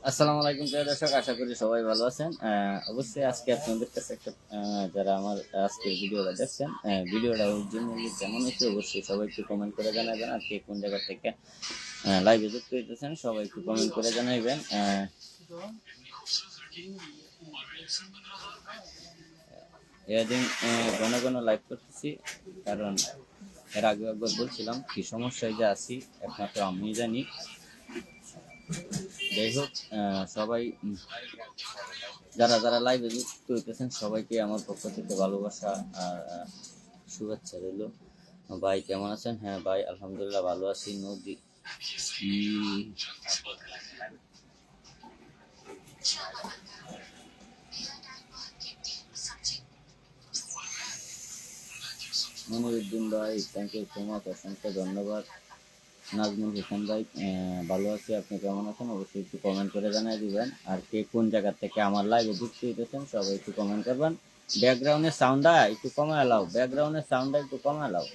আসসালামু আলাইকুম প্রিয় দর্শক, আশা করি সবাই ভালো আছেন। অবশ্যই আজকে আপনাদের কাছে একটা যারা আমার আজকের ভিডিওটা দেখছেন, ভিডিওটা অরিজিনালি কেমন হচ্ছে অবশ্যই সবাই একটু কমেন্ট করে জানাবেন। আর কে কোন জায়গা থেকে লাইভে যুক্ত হইতেছেন সবাই একটু কমেন্ট করে জানাবেন। এদিন ঘন ঘন লাইভ করতেছি, কারণ এর আগে একবার বলছিলাম কি সমস্যায় যে আছি একমাত্র আমি জানি। যাই হোক, সবাই যারা যারা লাইভে যুক্ত হইতেছেন সবাইকে আমার পক্ষ থেকে ভালোবাসা আর শুভেচ্ছা রইল। ভাই কেমন আছেন? হ্যাঁ ভাই, আলহামদুলিল্লাহ ভালো আছি। নদী মনিরুদ্দিন ভাই, থ্যাংক ইউ সো মাচ, অসংখ্য ধন্যবাদ। নাজমুল হোসেন ভাই, ভালো আছি, আপনি কেমন আছেন? অবশ্যই একটু কমেন্ট করে জানিয়ে দিবেন। আর কে কোন জায়গা থেকে আমার লাইভে যুক্ত হইতেছেন সবাই একটু কমেন্ট করবেন। ব্যাকগ্রাউন্ডের সাউন্ডটা একটু কমে এলাও, ব্যাকগ্রাউন্ডের সাউন্ডটা একটু কমে এলাও।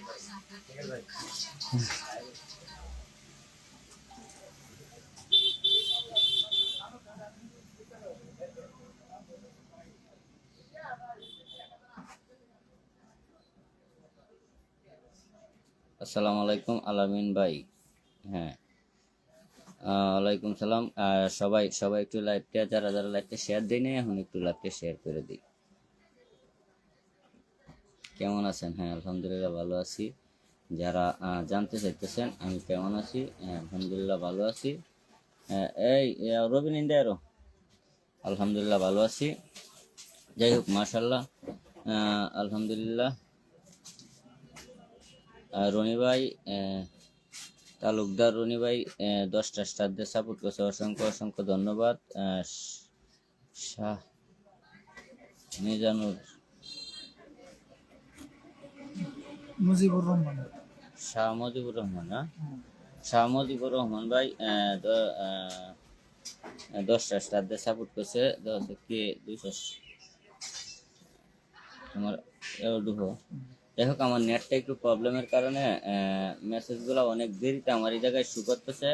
আসসালামু আলাইকুম আলামিন ভাই। হ্যাঁ, ওয়ালাইকুম সালাম। সবাই সবাই একটু লাইভটা, যারা যারা লাইভটা শেয়ার দেয় নাই এখন একটু লাইভটা শেয়ার করে দিই। কেমন আছেন? হ্যাঁ আলহামদুলিল্লাহ ভালো আছি। যারা জানতে চাইতেছেন আমি কেমন আছি, আলহামদুলিল্লাহ ভালো আছি। এই রবিন ইন্ডিয়ারও আলহামদুলিল্লাহ ভালো আছি। যাই হোক, মাশাল্লাহ, আলহামদুলিল্লাহ। রনি ভাই, তালুকদার রনি ভাই 10টা স্টার দিয়ে সাপোর্ট করছে, অসংখ্য অসংখ্য ধন্যবাদ। শাহ মিজানুর, মুজিবুর রহমান, শাহ মুজিবুর রহমান, হ্যাঁ শাহ মুজিবুর রহমান ভাই 10টা স্টার দিয়ে সাপোর্ট করছে। কি 200 তোমার এডুহো। যাই হোক, আমার নেটটা একটু প্রবলেমের কারণে মেসেজগুলো অনেক দেরিতে আমার এই জায়গায় শু করতেছে।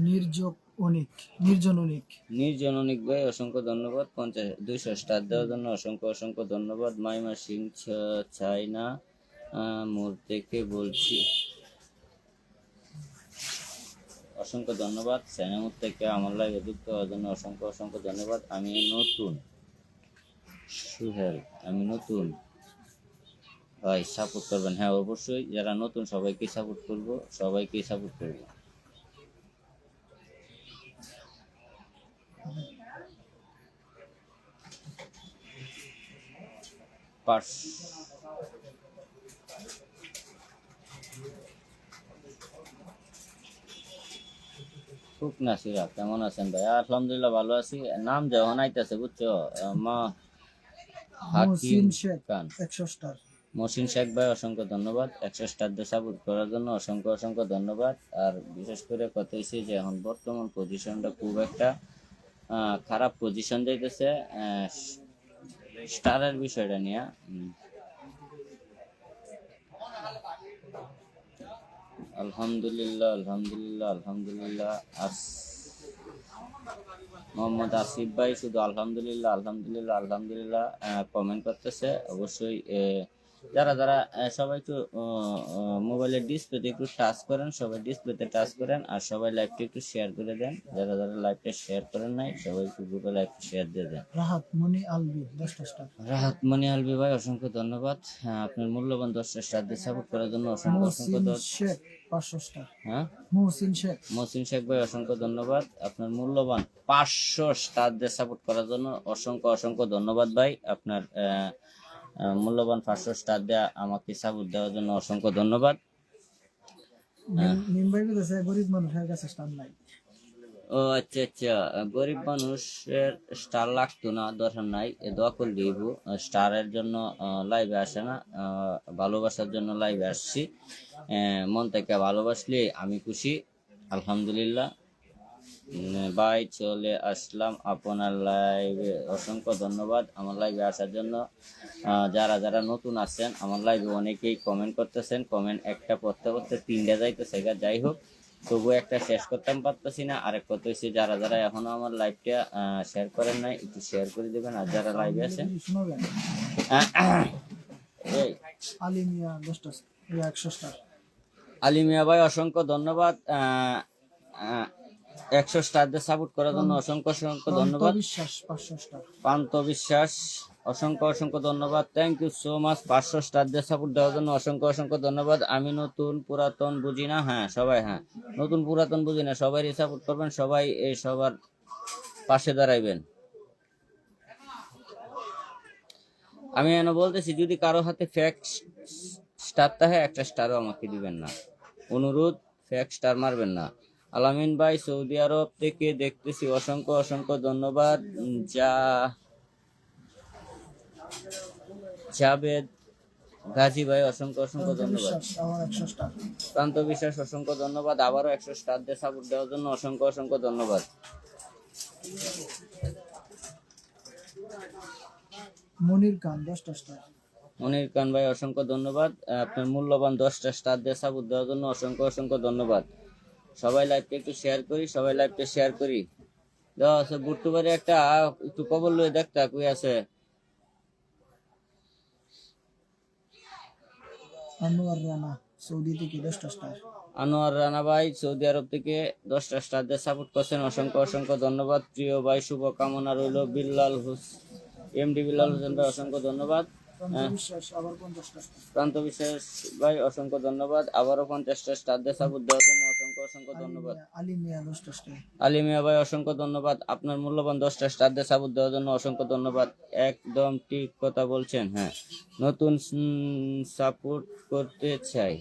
নির্জন অনিক নির্জন অনিক ভাই অসংখ্য ধন্যবাদ। 200 স্টার দেওয়ার জন্য অসংখ্য অসংখ্য ধন্যবাদ। মাইমা সিং চাইনা মোড় থেকে বলছি, অসংখ্য ধন্যবাদ। চাইনামুর থেকে আমার লাইভে যুক্ত হওয়ার জন্য অসংখ্য অসংখ্য ধন্যবাদ। আমি নতুন সুহেল, আমি নতুন ভাই, সাপোর্ট করবেন। হ্যাঁ অবশ্যই, যারা নতুন সবাইকে সাপোর্ট করব, সবাইকেই সাপোর্ট করব। পার্স খুব নাসিরা, কেমন আছেন ভাই? আলহামদুলিল্লাহ ভালো আছি। নাম যখন আইতেছে বুঝছো, মা হাকিম মহসিন শেখ খান, 100 স্টার। মহসিন শেখ ভাই অসংখ্য ধন্যবাদ 100 স্টার দিয়ে সাপোর্ট করার জন্য, অসংখ্য অসংখ্য ধন্যবাদ। আর বিশেষ করে কথা হচ্ছে যে এখন বর্তমান পজিশনটা খুব একটা খারাপ পজিশন যাইতেছে স্টারের বিষয়টা নিয়ে। আলহামদুলিল্লাহ আলহামদুলিল্লাহ আলহামদুলিল্লাহ। মোহাম্মদ আসিফ ভাই শুধু আলহামদুলিল্লাহ আলহামদুলিল্লাহ আলহামদুলিল্লাহ কমেন্ট করতেছে। অবশ্যই যারা যারা সবাই একটু মোবাইলের ডিসপ্লেতে একটু টাচ করেন, সবাই ডিসপ্লেতে টাচ করেন, আর সবাই লাইভটা একটু শেয়ার করে দেন। যারা যারা লাইভটা শেয়ার করেন নাই সবাই একটু গ্রুপে লাইভটা শেয়ার দিয়ে দেন। রাহাত মনি আলবি 10টা স্টার। রাহাত মনি আলবি ভাই অসংখ্য ধন্যবাদ। হ্যাঁ, আপনার মূল্যবান 10টা স্টার দিয়ে সাপোর্ট করার জন্য অসংখ্য অসংখ্য শেখ 500 স্টার। হ্যাঁ, মহসিন শেখ ভাই অসংখ্য ধন্যবাদ। আপনার মূল্যবান 500 স্টার দিয়ে সাপোর্ট করার জন্য অসংখ্য অসংখ্য ধন্যবাদ ভাই। আপনার মূল্যবান 500 স্টার দেওয়া আমাকে সাপোর্ট দেওয়ার জন্য অসংখ্য ধন্যবাদ। গরিব মানুষের কাছে স্টার নাই। ও আচ্ছা আচ্ছা, গরিব মানুষের স্টার লাগতো না, দরকার নাই, দোয়া করে দিব। স্টারের জন্য লাইভে আসে না, ভালোবাসার জন্য লাইভে আসছি। মন থেকে ভালোবাসলে আমি খুশি, আলহামদুলিল্লাহ। ভাই চলে আসলাম আপনার লাইভে, অসংখ্য ধন্যবাদ আমার লাইভে আসার জন্য। যারা যারা নতুন আছেন আমার লাইভে অনেকেই কমেন্ট করতেছেন, কমেন্ট একটা পড়তে পড়তে 3টা যাইতেছে, যাই হোক তবু একটা শেষ করতাম পারতেছি না। আরেক কথা হচ্ছে যারা যারা এখনো আমার লাইভটা শেয়ার করেন নাই একটু শেয়ার করে দিবেন, আর যারা লাইভে আছেন শোনাবেন এই আলিমিয়া 10টা 100 স্টার। আলিমিয়া ভাই অসংখ্য ধন্যবাদ, 100 স্টার দিয়ে সাপোর্ট করার জন্য অসংখ্য অসংখ্য ধন্যবাদ। বিশ্বাস 500 স্টার। পান্ত বিশ্বাস অসংখ্য অসংখ্য ধন্যবাদ, thank you so much 500 star দিয়ে সাপোর্ট দেওয়ার জন্য অসংখ্য অসংখ্য ধন্যবাদ। আমি নতুন পুরাতন বুঝি না, হ্যাঁ সবাই, হ্যাঁ নতুন পুরাতন বুঝি না, সবাই সাপোর্ট করবেন, সবাই এই সবার পাশে দাঁড়াইবেন। আমি এনে বলতেছি যদি কারো হাতে ফেক স্টার থাকে একটা স্টারও আমাকে দিবেন না, অনুরোধ, ফেক স্টার মারবেন না। আলামিন ভাই সৌদি আরব থেকে দেখতেছি, অসংখ্য অসংখ্য ধন্যবাদ। জাবেদ গাজী ভাই অসংখ্য অসংখ্য ধন্যবাদ। বিশ্বাস আমার 100 স্টার। প্রান্ত বিশ্বাস অসংখ্য ধন্যবাদ, আবারও 100 স্টার দিয়ে সাপোর্ট দেওয়ার জন্য অসংখ্য অসংখ্য ধন্যবাদ। মনির খান 10টা স্টার। মনির খান ভাই অসংখ্য ধন্যবাদ, আপনার মূল্যবান 10টা স্টার দিয়ে সাপোর্ট দেওয়ার জন্য অসংখ্য অসংখ্য ধন্যবাদ। সবাই লাইভটা একটু শেয়ার করি, সবাই লাইভটা শেয়ার করি। বুট্টু বাড়ি একটা একটু খবর লই দেখতা কই আছে। আনোয়ার রানা সৌদি থেকে 10টা স্টার। আনোয়ার রানা ভাই সৌদি আরব থেকে 10টা স্টার দিয়ে সাপোর্ট করছেন, অসংখ্য অসংখ্য ধন্যবাদ। প্রিয় ভাই শুভ কামনা রইল। বিল্লাল এমডি বিল্লাল হোসেন ভাই অসংখ্য ধন্যবাদ। বিশ্বাস আবার 50টা স্টার। প্রান্ত বিশ্বাস ভাই অসংখ্য ধন্যবাদ, আবারও 50টা স্টার দিয়ে সাপোর্ট দেওয়ার জন্য অসংখ্য অসংখ্য ধন্যবাদ। আলিমিয়া 10টা স্টার। আলিমিয়া ভাই অসংখ্য ধন্যবাদ, আপনার মূল্যবান 10টা স্টার দিয়ে সাপোর্ট দেওয়ার জন্য অসংখ্য ধন্যবাদ। একদম ঠিক কথা বলছেন, হ্যাঁ নতুন সাপোর্ট করতে চাই।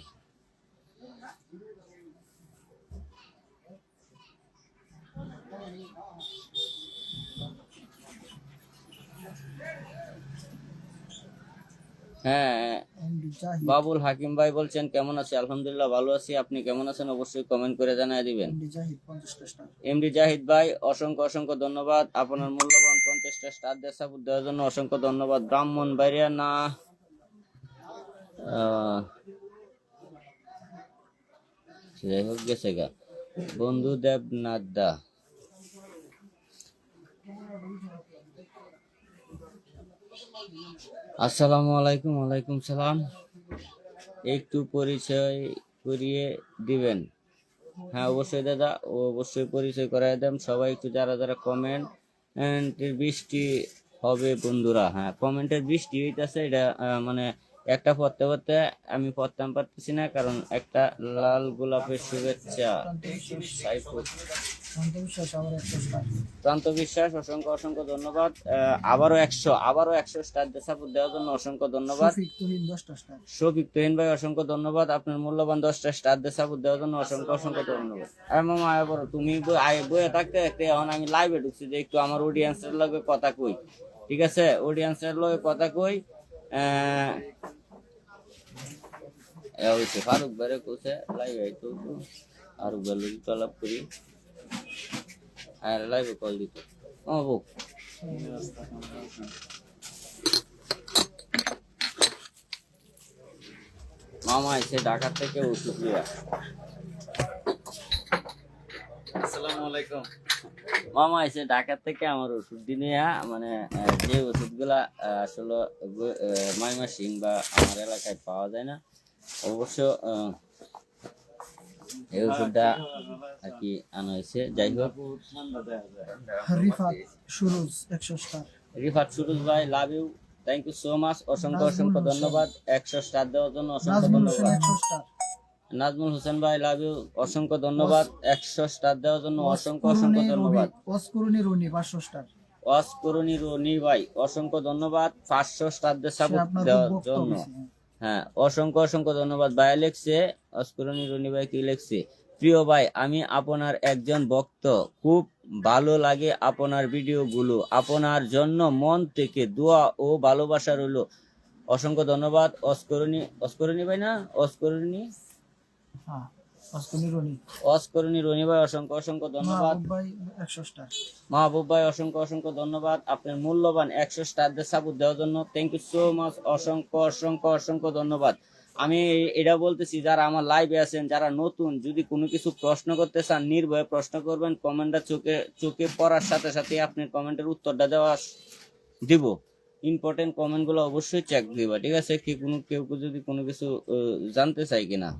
হ্যাঁ এমডি জাহিদ। বাবুল হাকিম ভাই বলছেন কেমন আছে, আলহামদুলিল্লাহ ভালো আছি, আপনি কেমন আছেন অবশ্যই কমেন্ট করে জানিয়ে দিবেন। এমডি জাহিদ 50টা স্টার। এমডি জাহিদ ভাই অসংখ্য অসংখ্য ধন্যবাদ, আপনার মূল্যবান 50টা স্টার দিয়ে সাপোর্ট দেওয়ার জন্য অসংখ্য ধন্যবাদ। ব্রাহ্মণ বাইরিয়া না যাই হোক গেছে গা বন্ধু দেবনাথ দা, আসসালামু আলাইকুম। ওয়ালাইকুম সালাম, একটু পরিচয় করিয়ে দিবেন। হ্যাঁ অবশ্যই দাদা, অবশ্যই পরিচয় করাই দেন। সবাই একটু যারা যারা কমেন্ট বৃষ্টি হবে বন্ধুরা, হ্যাঁ কমেন্টের বৃষ্টি হইতেছে, এটা মানে একটা পড়তে পড়তে আমি পড়তাম পারতেছি না, কারণ একটা লাল গোলাপের শুভেচ্ছা। সাইফুল বিশ্বাস আবার 100 স্টার। প্রান্ত বিশ্বাস অসংখ্য অসংখ্য ধন্যবাদ, আবারও 100 স্টার দিয়ে সাপোর্ট দেওয়ার জন্য অসংখ্য ধন্যবাদ। শফিক তুহিন 10টা স্টার। শফিক তুহিন ভাই অসংখ্য ধন্যবাদ, আপনার মূল্যবান 10টা স্টার দিয়ে সাপোর্ট দেওয়ার জন্য অসংখ্য অসংখ্য ধন্যবাদ। আরে মামা আয় বড়, তুমি বইয়ে থাকতে থাকতে এখন আমি লাইভে ঢুকছি যে একটু আমার অডিয়েন্সের লগে কথা কই, ঠিক আছে অডিয়েন্সের লগে কথা কই। ফারুক ভাইরে কোসে লাইভে তো ফারুক ভাই লগে কলাপ করি, আর লাইভে কল দিত ও বুক। মামা এসে ঢাকা থেকে ওষুধ নিয়ে। আসসালামু আলাইকুম। মামা এসে ঢাকা থেকে আমার ওষুধ দিনে, মানে যে ওষুধগুলা আসলে ময়মনসিং বা আমার এলাকায় পাওয়া যায় না, অবশ্য এই ওষুধটা আর কি আনা হয়েছে। যাই হোক রিফাত সুরুজ 100 স্টার। রিফাত সুরুজ ভাই love you, thank you so much, অসংখ্য অসংখ্য ধন্যবাদ 100 স্টার দেওয়ার জন্য অসংখ্য নাজমুল হোসেন ধন্যবাদ। 100 স্টার। নাজমুল হোসেন ভাই লাভ ইউ, অসংখ্য ধন্যবাদ 100 স্টার দেওয়ার জন্য অসংখ্য অসংখ্য ধন্যবাদ। ওয়াসকরুনি রুনি 500 স্টার। অস্করণী রনি ভাই অসংখ্য ধন্যবাদ 500 স্টার দিয়ে সে সাপোর্ট আপনার দেওয়ার বক্তব্য জন্য, হয়েছে। হ্যাঁ অসংখ্য অসংখ্য ধন্যবাদ। ভাই লেখছে অস্করণী রনি ভাই কি লেখছে, প্রিয় ভাই আমি আপনার একজন ভক্ত, খুব ভালো লাগে আপনার ভিডিওগুলো, আপনার জন্য মন থেকে দোয়া ও ভালোবাসা রইল। অসংখ্য ধন্যবাদ অস্করণী ভাই না অস্করণী হ্যাঁ অস্করণী রনি। অস্করণী রনি ভাই অসংখ্য অসংখ্য ধন্যবাদ। মাহবুব ভাই 100 স্টার। মাহবুব ভাই অসংখ্য অসংখ্য ধন্যবাদ আপনার মূল্যবান 100 স্টার দিয়ে সাপোর্ট দেওয়ার জন্য। থ্যাংক ইউ সো মাচ, অসংখ্য অসংখ্য অসংখ্য ধন্যবাদ। আমি এটা বলতেছি, যারা আমার লাইভে আছেন, যারা নতুন, যদি কোনো কিছু প্রশ্ন করতে চান নির্ভয়ে প্রশ্ন করবেন, কমেন্টটা চোখে চোখে পড়ার সাথে সাথে আপনি কমেন্টের উত্তরটা দিব। ইম্পর্টেন্ট কমেন্ট গুলো অবশ্যই চেক দিবা, ঠিক আছে? কেউ যদি কোনো কিছু জানতে চাই কিনা।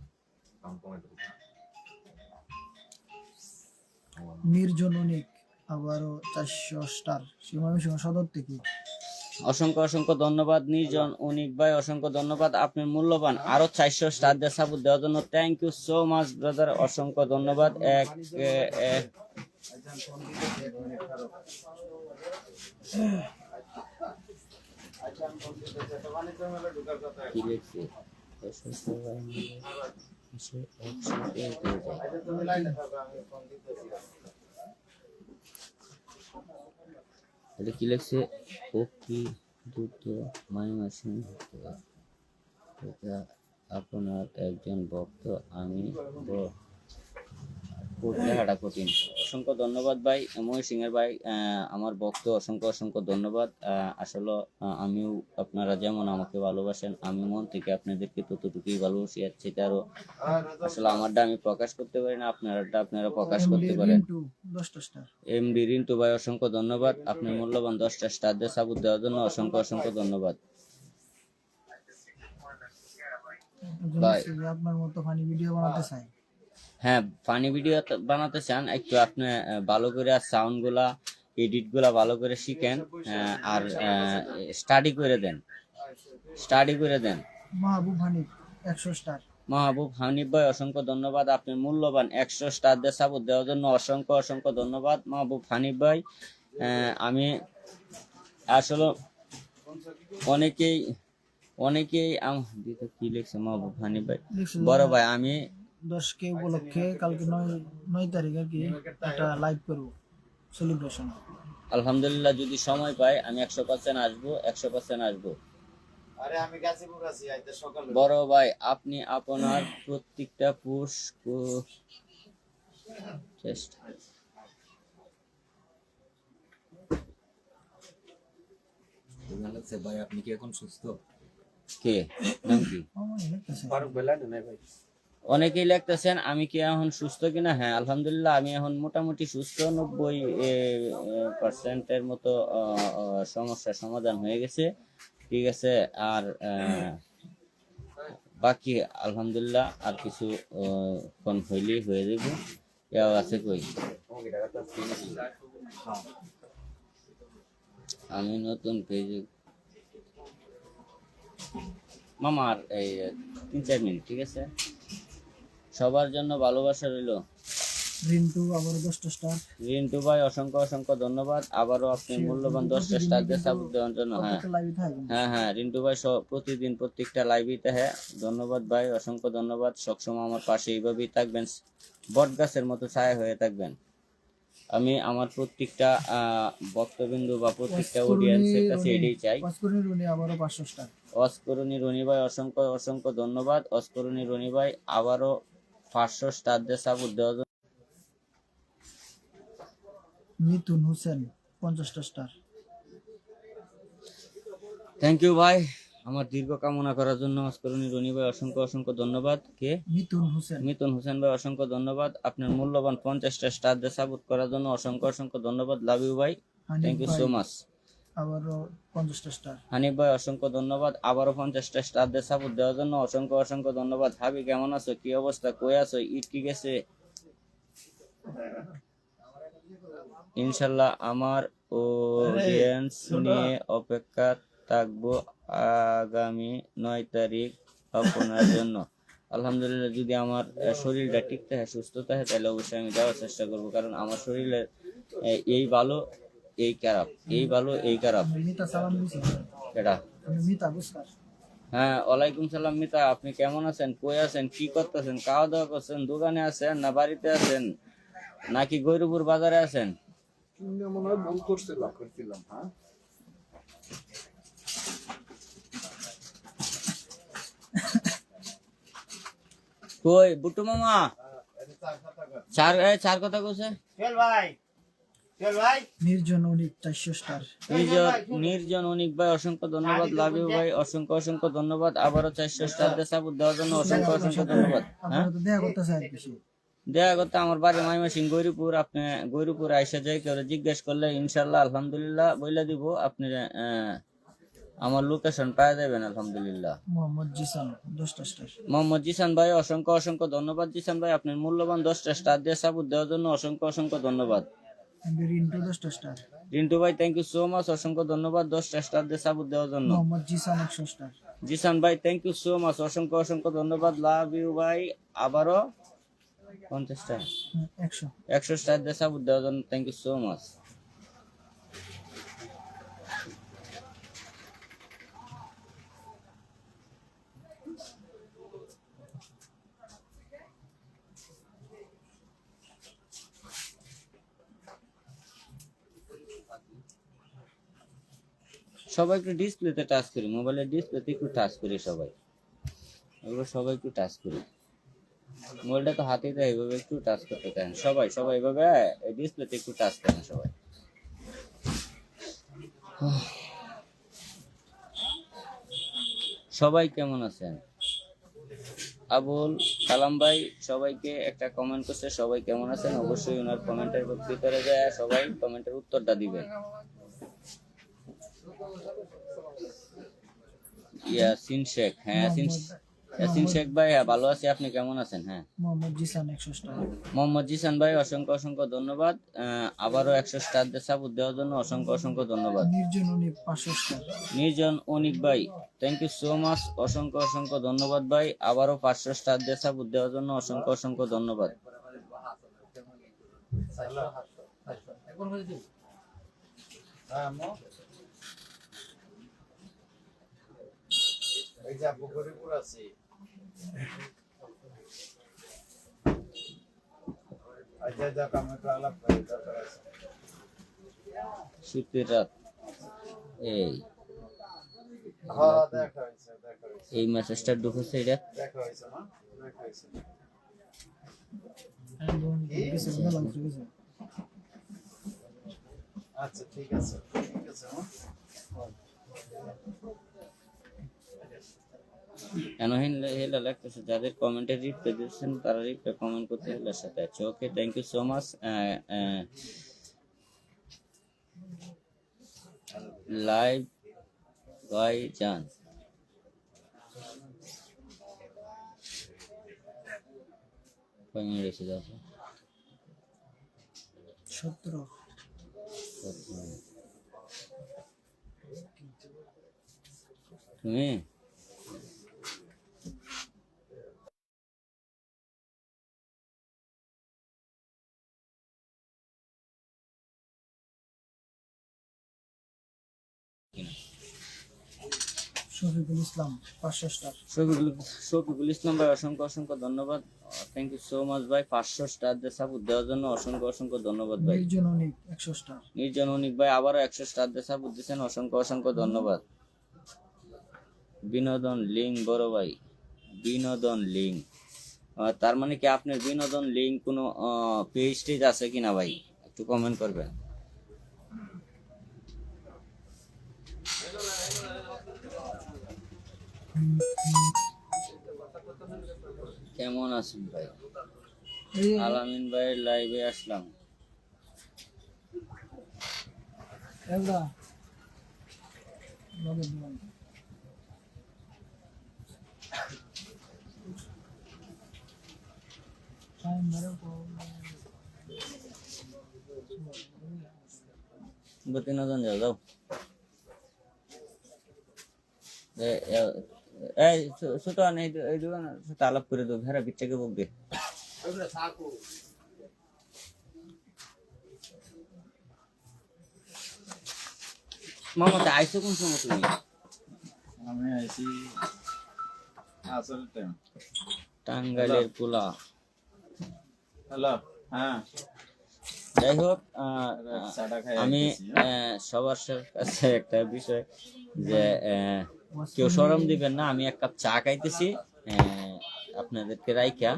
নির্জন অনিক আবারও 400 স্টার সীমাংশু সদর থেকে। অসংখ্য অসংখ্য ধন্যবাদ নির্জন অনিক ভাই, অসংখ্য ধন্যবাদ আপনার মূল্যবান আরো 400 স্টার দিয়ে সাপোর্ট দেওয়ার জন্য। Thank you so much brother, অসংখ্য ধন্যবাদ। কি লিখছি? এটা কি লিখছে? ও কি দ্রুত মাইমাসিং এটা আপনার একজন ভক্ত, আমি লেখাটা কঠিন। অসংখ্য ধন্যবাদ ভাই মহিষ সিং এর ভাই, আমার ভক্ত, অসংখ্য অসংখ্য ধন্যবাদ। আসলে আমিও আপনারা যেমন আমাকে ভালোবাসেন, আমি মন থেকে আপনাদেরকে ততটুকুই ভালোবাসি। আর সেটা আরো আসলে আমারটা আমি প্রকাশ করতে পারি না, আপনারটা আপনারা প্রকাশ করতে পারেন। 10টা স্টার। এমডি রিন্টু ভাই অসংখ্য ধন্যবাদ আপনার মূল্যবান 10টা স্টার দিয়ে সাপোর্ট দেওয়ার জন্য। অসংখ্য অসংখ্য ধন্যবাদ ভাই। আপনার মতো ফানি ভিডিও বানাতে চাই। হ্যাঁ, ফানি ভিডিও বানাতে চান, একটু আপনি ভালো করে সাউন্ড গুলা, এডিট গুলা ভালো করে শিখেন, আর স্টাডি করে দেন। মাহবুব হানিফ 100 স্টার। মাহবুব হানিফ ভাই অসংখ্য ধন্যবাদ আপনার মূল্যবান 100 স্টার দিয়ে সাপোর্ট দেওয়ার জন্য। অসংখ্য অসংখ্য ধন্যবাদ মাহবুব হানিফ ভাই। আমি আসলে অনেকেই কি লিখছে মাহবুব হানিফ ভাই? বড় ভাই, আমি 10K উপলক্ষে কালকে 9 তারিখ আর কি একটা লাইভ করব সেলিব্রেশন। আলহামদুলিল্লাহ, যদি সময় পাই আমি 100% আসবো, 100% আসবো। আরে আমি গাজীপুর আছি, আইতে সকালে। বড় ভাই, আপনি আপনার প্রত্যেকটা পোস্ট চেষ্টা ভাই, আপনি কি এখন সুস্থ? কে নাম কি? ফারুক বেলা নাই ভাই। অনেকেই লিখতেছেন আমি কি এখন সুস্থ কিনা। হ্যাঁ, আলহামদুলিল্লাহ আমি এখন মোটামুটি সুস্থ, 90% মতো সমস্যার সমাধান হয়ে গেছে, ঠিক আছে। আর বাকি আলহামদুলিল্লাহ আর কিছু কোন হইলেই হয়ে যাবে। কেউ আছে কই? আমি নতুন পেজে মামার এই 3-4 মিনিট, ঠিক আছে? সবার জন্য ভালোবাসা রইল। রিন্টু আবার 10টা স্টার। রিন্টু ভাই অসংখ্য অসংখ্য ধন্যবাদ, আবারও আপনি মূল্যবান 10টা স্টার দিয়ে সাপোর্ট দেওয়ার জন্য। হ্যাঁ রিন্টু ভাই প্রতিদিন প্রত্যেকটা লাইভই হ্যাঁ, ধন্যবাদ ভাই, অসংখ্য ধন্যবাদ। সবসময় আমার পাশে এইভাবেই থাকবেন, বট গাছের মতো ছায়া হয়ে থাকবেন। আমি আমার প্রত্যেকটা বক্তবিন্দু বা প্রত্যেকটা অডিয়েন্সের কাছে এটাই চাই। অস্করণী রনি আবারও 500 স্টার। অস্করণী রনি ভাই অসংখ্য অসংখ্য ধন্যবাদ। অস্করণী রনি ভাই আবারও 500 স্টার দিয়ে সাপোর্ট দেওয়ার জন্য। মিতুন হোসেন 50টা স্টার। থ্যাংক ইউ ভাই, আমার দীর্ঘ কামনা করার জন্য অস্করণী রনি ভাই অসংখ্য অসংখ্য ধন্যবাদ। কে? মিতুন হোসেন ভাই অসংখ্য ধন্যবাদ আপনার মূল্যবান 50টা স্টার দিয়ে সাপোর্ট করার জন্য। অসংখ্য অসংখ্য ধন্যবাদ। লাভ ইউ ভাই, থ্যাংক ইউ সো মাচ। আবারও 50টা স্টার। হানিফ ভাই অসংখ্য ধন্যবাদ আবারও 50টা স্টার দিয়ে সাপোর্ট দেওয়ার জন্য। অসংখ্য অসংখ্য ধন্যবাদ। হাবি কেমন আছো? কি অবস্থা? কই আছো? ঈদ কি গেছে? ইনশাল্লাহ আমার অডিয়েন্স নিয়ে অপেক্ষা থাকবো আগামী 9 তারিখ আপনার জন্য। আলহামদুলিল্লাহ, যদি আমার শরীরটা ঠিক থাকে, সুস্থ থাকে, তাহলে অবশ্যই আমি যাওয়ার চেষ্টা করবো, কারণ আমার শরীরের এই ভালো এই খারাপ, এই ভালো এই খারাপ। এটা হ্যাঁ, ওয়ালাইকুম সালাম মিতা, আপনি কেমন আছেন? কই আছেন? কি করতেছেন? খাওয়া দাওয়া করছেন? দোকানে আছেন না বাড়িতে আছেন নাকি গৈরপুর বাজারে আছেন? কই বুট্টু মামা? চার কথা কইছে। চল ভাই, চল ভাই। নির্জন অনিক 400 স্টার। নির্জন অনিক ভাই অসংখ্য ধন্যবাদ। লাভ ইউ ভাই অসংখ্য ধন্যবাদ। আবারও 400 স্টার দিয়ে সাপোর্ট দেওয়ার জন্য অসংখ্য ধন্যবাদ। হ্যাঁ, আপনারা তো দেখা করতেছে আর কিছু। দেখা করতে আমার বাড়ি ময়মনসিংহ গৈরীপুর। আপনি গৈরীপুর আইসা যাই কেউ জিজ্ঞেস করলে ইনশাল্লাহ আলহামদুলিল্লাহ বইলা দিব। আপনি আমার লোকেশন পাওয়া যাবেন আলহামদুলিল্লাহ। মোহাম্মদ জিসান 10টা স্টার। মোহাম্মদ জিসান ভাই অসংখ্য ধন্যবাদ। জিসান ভাই আপনার মূল্যবান 10টা স্টার দিয়ে সাপোর্ট দেওয়ার জন্য অসংখ্য ধন্যবাদ। রিন্টু 10টা স্টার। রিন্টু ভাই থ্যাংক ইউ সো মাচ, অসংখ্য ধন্যবাদ 10টা স্টার দিয়ে সাপোর্ট দেওয়ার জন্য। মোহাম্মদ জিসান 100 স্টার। জিসান ভাই থ্যাংক ইউ সো মাচ, অসংখ্য ধন্যবাদ। লাভ ইউ ভাই আবারও 50টা 100 স্টার দিয়ে সাপোর্ট দেওয়ার জন্য থ্যাংক ইউ সো মাচ। সবাই একটু ডিসপ্লেতে টাচ করি, মোবাইলের ডিসপ্লেতে একটু টাচ করি সবাই। এগুলো সবাই একটু টাচ করি। মোবাইলটা তো হাতেই দেয়, এইভাবে একটু টাচ করতে থাকেন সবাই এইভাবে ডিসপ্লেতে একটু টাচ করেন সবাই। সবাই কেমন আছেন? আবুল কালাম ভাই সবাইকে একটা কমেন্ট করছে, সবাই কেমন আছেন? অবশ্যই ওনার কমেন্টের ভিতরে যায় সবাই কমেন্টের উত্তরটা দিবেন। ইয়াসিন শেখ, হ্যাঁ ইয়াসিন শেখ ভাই ভালো আছি, আপনি কেমন আছেন? হ্যাঁ, মোহাম্মদ জিসান 100 স্টার। মোহাম্মদ জিসান ভাই অসংখ্য ধন্যবাদ। আবারও 100 স্টার দিয়ে সাপোর্ট দেওয়ার জন্য অসংখ্য ধন্যবাদ। নির্জন অনিক 500 স্টার। নির্জন অনিক ভাই থ্যাংক ইউ সো মাচ, অসংখ্য ধন্যবাদ ভাই। আবারও 500 স্টার দিয়ে সাপোর্ট দেওয়ার জন্য অসংখ্য ধন্যবাদ। এই যে আব্বু গরিপুর আছে। আচ্ছা যা কাম একটু আলাপ করে দরকার আছে। শীতের রাত এই হ্যাঁ দেখা হইছে। এই মেসেজটা ঢুকেছে, এটা দেখা হইছে না? দেখা হইছে। আচ্ছা ঠিক আছে হ্যাঁ। হেলা লাগতেছে। যাদের কমেন্টে রিপ্লাই দিচ্ছেন তারা রিপ্লাই কমেন্ট করতে হেলার সাথে আছে। Okay thank you so much. Live ভাই যান কয় মিনিট এসে যাচ্ছে? 17। তুমি শফিকুল ইসলাম 500 স্টার। শফিকুল ইসলাম ভাই অসংখ্য ধন্যবাদ। থ্যাংক ইউ সো মাচ ভাই, 500 স্টার দিয়ে সাপোর্ট দেওয়ার জন্য অসংখ্য ধন্যবাদ ভাই। নির্জন অনিক 100 স্টার। নির্জন অনিক ভাই আবারও 100 স্টার দিয়ে সাপোর্ট দিচ্ছেন, অসংখ্য ধন্যবাদ। বিনোদন লিঙ্ক বড় ভাই, বিনোদন লিঙ্ক তার মানে কি আপনার বিনোদন লিঙ্ক কোনো পেজ টেজ আছে কিনা ভাই, একটু কমেন্ট করবেন। কেমন আছেন ভাই? আলামিন ভাই লাইভে আসলাম। এলদা লগে দিলাম। টাইম ধরে তিনজন যাও যাও। এই ছোট ছোট আলাপ করে দেবো, ভেড়া বিচ্ছাকে বকবে। মামাতে আইসো কোন সময় তুমি? আমি আইছি আসল টাইম। টাঙ্গাইলের পোলা। হ্যালো হ্যাঁ, যাই হোক চাটা খাই আমি সবার কাছে একটা বিষয় যে কেউ শরম দিবেন না, আমি এক কাপ চা খাইতেছি আপনাদেরকে রাইখা।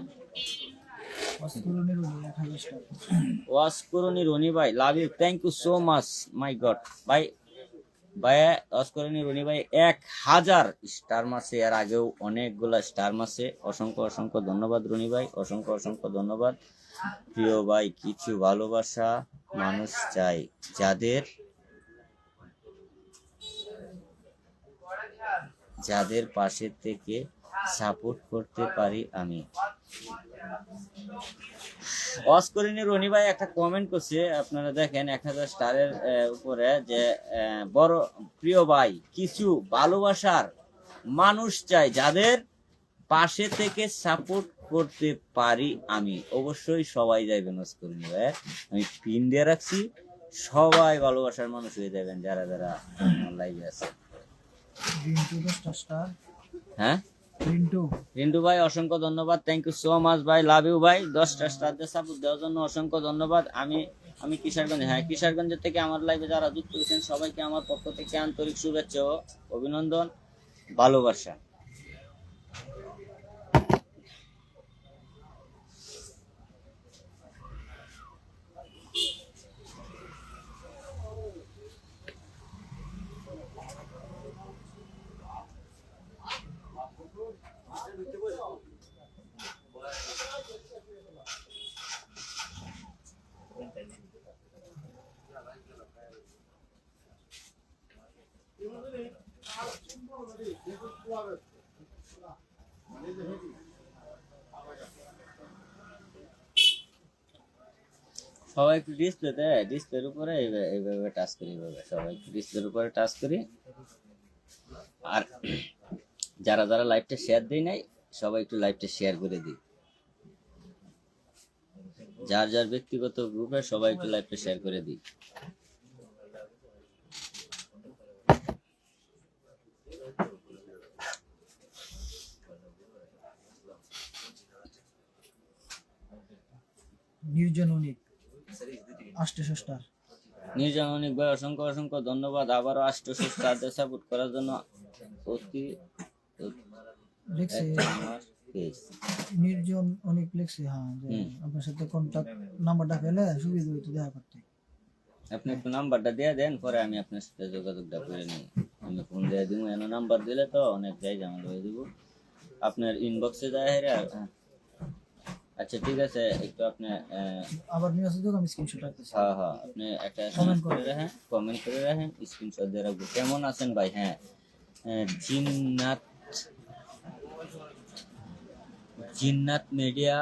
অস্কুরণের 1000 স্টার। ওয়াশ করুনি রনি ভাই, love you, thank you so much, my god ভাই। ভাই ওয়াশ করুনি রনি ভাই 1000 স্টার মারছে, এর আগেও অনেকগুলা স্টার মারছে। অসংখ্য অসংখ্য ধন্যবাদ রনি ভাই, অসংখ্য অসংখ্য ধন্যবাদ। প্রিয় ভাই, কিছু ভালোবাসা মানুষ চাই, যাদের যাদের পাশে থেকে সাপোর্ট করতে পারি আমি। অস্করিনী রনি ভাই একটা কমেন্ট করছে, আপনারা দেখেন 1000 স্টারের উপরে, যে বড় প্রিয় ভাই, কিছু ভালোবাসার মানুষ চাই, যাদের পাশে থেকে সাপোর্ট করতে পারি আমি। অবশ্যই সবাই যাইবেন অস্করিনী ভাই, আমি পিন দিয়ে রাখছি, সবাই ভালোবাসার মানুষ হয়ে যাবেন যারা যারা লাইভে আছে। রিন্টু 10টা স্টার। হ্যাঁ রিন্টু ভাই অসংখ্য ধন্যবাদ, থ্যাংক ইউ সো মাচ ভাই, লাভ ইউ ভাই। 10টা স্টার দিয়ে সাপোর্ট দেওয়ার জন্য অসংখ্য ধন্যবাদ। আমি কিশোরগঞ্জ, হ্যাঁ কিশোরগঞ্জের থেকে আমার লাইভে যারা যুক্ত হয়েছেন সবাইকে আমার পক্ষ থেকে আন্তরিক শুভেচ্ছা ও অভিনন্দন, ভালোবাসা। সবাই একটু ডিসপ্লের উপরে এইভাবে টাচ করি, এইভাবে সবাই একটু ডিসপ্লের উপরে টাচ করি। আর যারা যারা লাইভটা শেয়ার দেই নাই, সবাই একটু লাইভটা শেয়ার করে দিই, যার যার ব্যক্তিগত গ্রুপে সবাই একটু লাইভটা শেয়ার করে দিই। নির্জন অনিক 800 স্টার। নির্জন অনেক ভাই অসংখ্য অসংখ্য ধন্যবাদ, আবারও 800 স্টার দিয়ে সাপোর্ট করার জন্য। অতি লিখছে নির্জন অনেক লিখছে, হ্যাঁ, যে আপনার সাথে কন্টাক্ট নাম্বারটা পেলে সুবিধা হইতো দেখা করতে। আপনি একটু নাম্বারটা দিয়ে দেন, পরে আমি আপনার সাথে যোগাযোগটা করে নিই। আমি ফোন দিয়ে দিব, এনো নাম্বার দিলে তো অনেক যাই ঝামেলা হয়ে দিব। আপনার ইনবক্সে যায় হেরে। আচ্ছা ঠিক আছে, একটু আপনি আবার মেসেজ দিও, আমি স্ক্রিনশট রাখতেছি। হ্যাঁ হ্যাঁ, আপনি একটা কমেন্ট করে রাখেন, কমেন্ট করে রাখেন, স্ক্রিনশট দিয়ে রাখবো। কেমন আছেন ভাই? হ্যাঁ, জিন্নাত মিডিয়া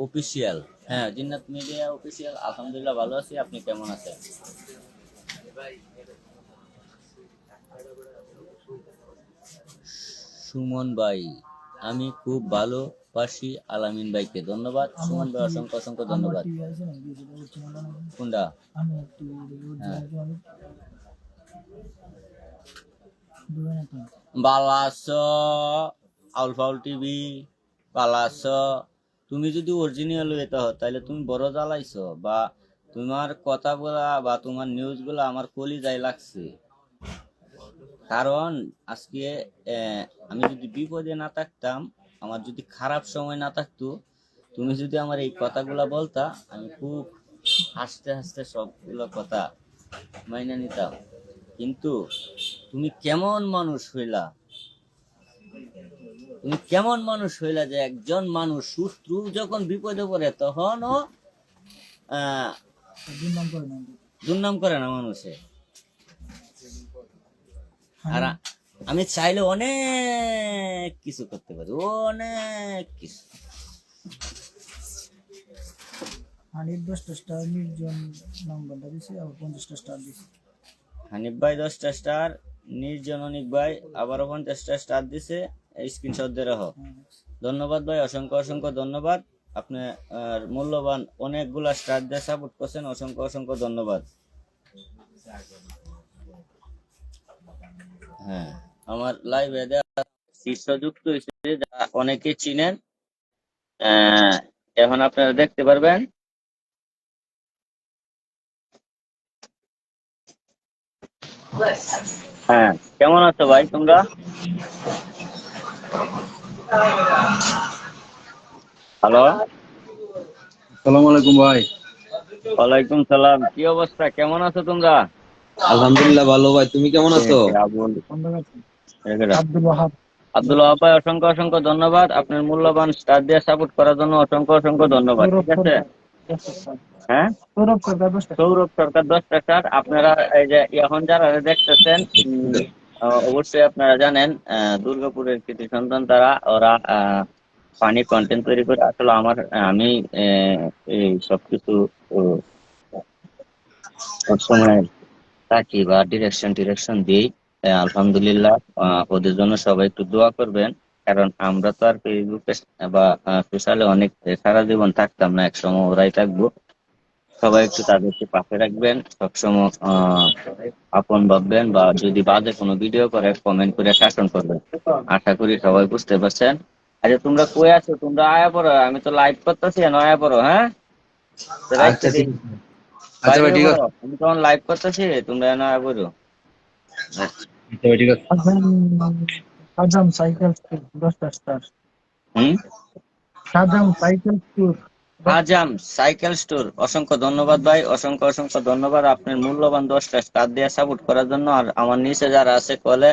অফিসিয়াল, হ্যাঁ জিন্নাত মিডিয়া অফিসিয়াল, আলহামদুলিল্লাহ ভালো আছি। আপনি কেমন আছেন? সুমন ভাই, আমি খুব ভালোবাসি আলামিন ভাইকে। ধন্যবাদ সুমন ভাই, অসংখ্য অসংখ্য ধন্যবাদ। কোনটা? বালাস আউল ফাউল টিভি, বালাস। তুমি যদি অরিজিনাল হইতে হো তাহলে তুমি বড় জ্বালাইছো, বা তোমার কথাগুলা বা তোমার নিউজগুলা আমার কলিজায় লাগছে। কারণ আজকে আমি যদি বিপদে না থাকতাম, আমার যদি খারাপ সময় না থাকতো, তুমি যদি আমার এই কথাগুলা বলতা, আমি খুব হাসতে হাসতে সবগুলো কথা মাইনা নিতাম। কিন্তু তুমি কেমন মানুষ হইলা, তুমি কেমন মানুষ হইলা যে একজন মানুষ শত্রু যখন বিপদে পড়ে তখনও দুর্নাম করে না মানুষে। আর আমি চাইলে অনেক কিছু করতে পারি, অনেক কিছু। হানিফ 10টা স্টার, নির্জন নাম্বারটা দিছে, আবার 50টা স্টার দিছে। হানিফ ভাই 10টা স্টার, নির্জন অনিক ভাই আবারও 50টা স্টার দিছে, স্ক্রিনশট দিয়ে রাখো। ধন্যবাদ ভাই, অসংখ্য অসংখ্য ধন্যবাদ। আপনি মূল্যবান অনেকগুলা স্টার দিয়ে সাপোর্ট করছেন, অসংখ্য অসংখ্য ধন্যবাদ। হ্যাঁ, আমার লাইভে শীর্ষযুক্ত হিসেবে অনেকে চিনেন, এখন আপনারা দেখতে পারবেন। হ্যাঁ, কেমন আছো ভাই তোমরা? হ্যালো সালাম আলাইকুম ভাই। ওয়ালাইকুম সালাম, কি অবস্থা, কেমন আছো তোমরা? আলহামদুলিল্লাহ ভালো ভাই, তুমি কেমন আছো? আব্দুল ওয়াহাব। আব্দুল ওয়াহাব ভাই, অসংখ্য অসংখ্য ধন্যবাদ। আপনার মূল্যবান স্টার দিয়ে সাপোর্ট করার জন্য অসংখ্য অসংখ্য ধন্যবাদ। সৌরভ ঠিক আছে, সরকার 10 স্টার। হ্যাঁ। সৌরভ সরকার 10 টাকা। সৌরভ সরকার 10টা স্টার। আপনারা এই যে এখন যারা দেখতেছেন, অবশ্যই আপনারা জানেন দুর্গাপুরের কৃতি সন্তান তারা, ওরা ফানি কন্টেন্ট তৈরি করে। আসলে আমি এই সবকিছু সবসময় থাকি বা ডিরেকশন দিই। আলহামদুলিল্লাহ, ওদের জন্য সবাই একটু দোয়া করবেন। কারণ আমরা তো আর ফেসবুকে বা সোশ্যালে অনেক সারা জীবন থাকতাম না, একসময় ওরাই থাকবো। সবাই একটু তাদেরকে পাশে রাখবেন, সবসময় আপন ভাববেন, বা যদি বাজে কোনো ভিডিও করে কমেন্ট করে শাসন করবেন। আশা করি সবাই বুঝতে পারছেন। আচ্ছা, তোমরা কই আছো? তোমরা আয়া পড়ো, আমি তো লাইভ করতেছি, আয়া পড়ো। হ্যাঁ, রাখতে আচ্ছা দিই, ঠিক আছে। আচ্ছা বাইরে ভাই ঠিক পড়ো। আছে। আমি তখন লাইভ করতেছি, তোমরা আয়া পড়ো। আচ্ছা ভাই ঠিক আছে। সাজাম সাইকেল স্টোর 10 স্টার। হুম। সাজাম সাইকেল স্টোর 10 আজাম সাইকেল স্টোর, অসংখ্য ধন্যবাদ ভাই, অসংখ্য অসংখ্য ধন্যবাদ আপনার মূল্যবান 10টা স্টার দিয়ে সাপোর্ট করার জন্য। আর আমার নিচে যারা আছে কলে,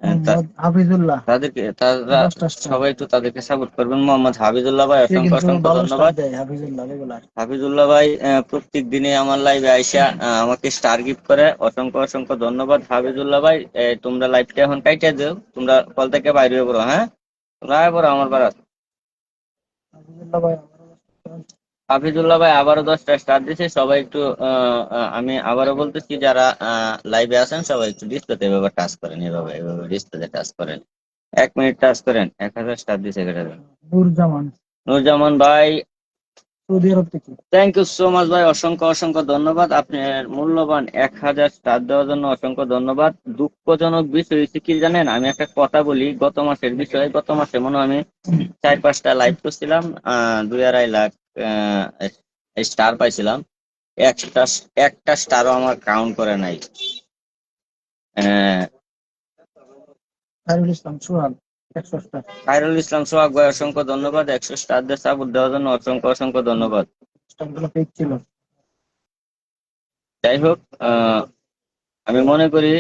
মোহাম্মদ হাফিজুল্লাহ তাদেরকে তারা 10 স্টার। সবাই একটু তাদেরকে সাপোর্ট করবেন। মোহাম্মদ হাবিজুল্লাহ ভাই, সে অসংখ্য কিন্তু অসংখ্য ভালো স্টার ধন্যবাদ। দেয় হাফিজুল্লাহ রেগুলার। হাফিজুল্লাহ ভাই প্রত্যেক দিনে আমার লাইভে আইসা আমাকে স্টার গিফট করে। অসংখ্য অসংখ্য ধন্যবাদ হাফিজুল্লাহ ভাই। তোমরা লাইভটা এখন কাইটা দিও, তোমরা কল থেকে বাইরে হয়ে পড়ো। হ্যাঁ, তোমরা আয় পড়ো আমার পাড়া। হাফিজুল্লাহ ভাই হাফিজুল্লাহ ভাই আবারও 10টা স্টার দিছে। সবাই একটু আমি আবারও বলতেছি, যারা লাইভে আছেন সবাই একটু ডিসপ্লেতে এভাবে টাচ করেন, এভাবে এভাবে ডিসপ্লেতে টাচ করেন। 1 মিনিট টাচ করেন, 1000 স্টার দিছে কেটে দেন। নুরজামান নুরজামান ভাই, সৌদি আরব থেকে। থ্যাংক ইউ সো মাচ ভাই, অসংখ্য অসংখ্য ধন্যবাদ। আপনার মূল্যবান 1000 স্টার দেওয়ার জন্য অসংখ্য ধন্যবাদ। দুঃখজনক বিষয় হচ্ছে কি জানেন, আমি একটা কথা বলি, গত মাসের বিষয়। গত মাসে মনে হয় আমি 4-5টা লাইভ করছিলাম, 2-2.5 লাখ স্টার পাইছিলাম। একটা একটা স্টারও আমার কাউন্ট করে নাই। আহ, খায়রুল ইসলাম সোহাগ 100 স্টার। খায়রুল ইসলাম সোহাগ ভাই, অসংখ্য ধন্যবাদ। 100 স্টার দিয়ে সাপোর্ট দেওয়ার জন্য অসংখ্য অসংখ্য ধন্যবাদ। স্টারগুলো পেক ছিল। যাই হোক, আমি মনে করি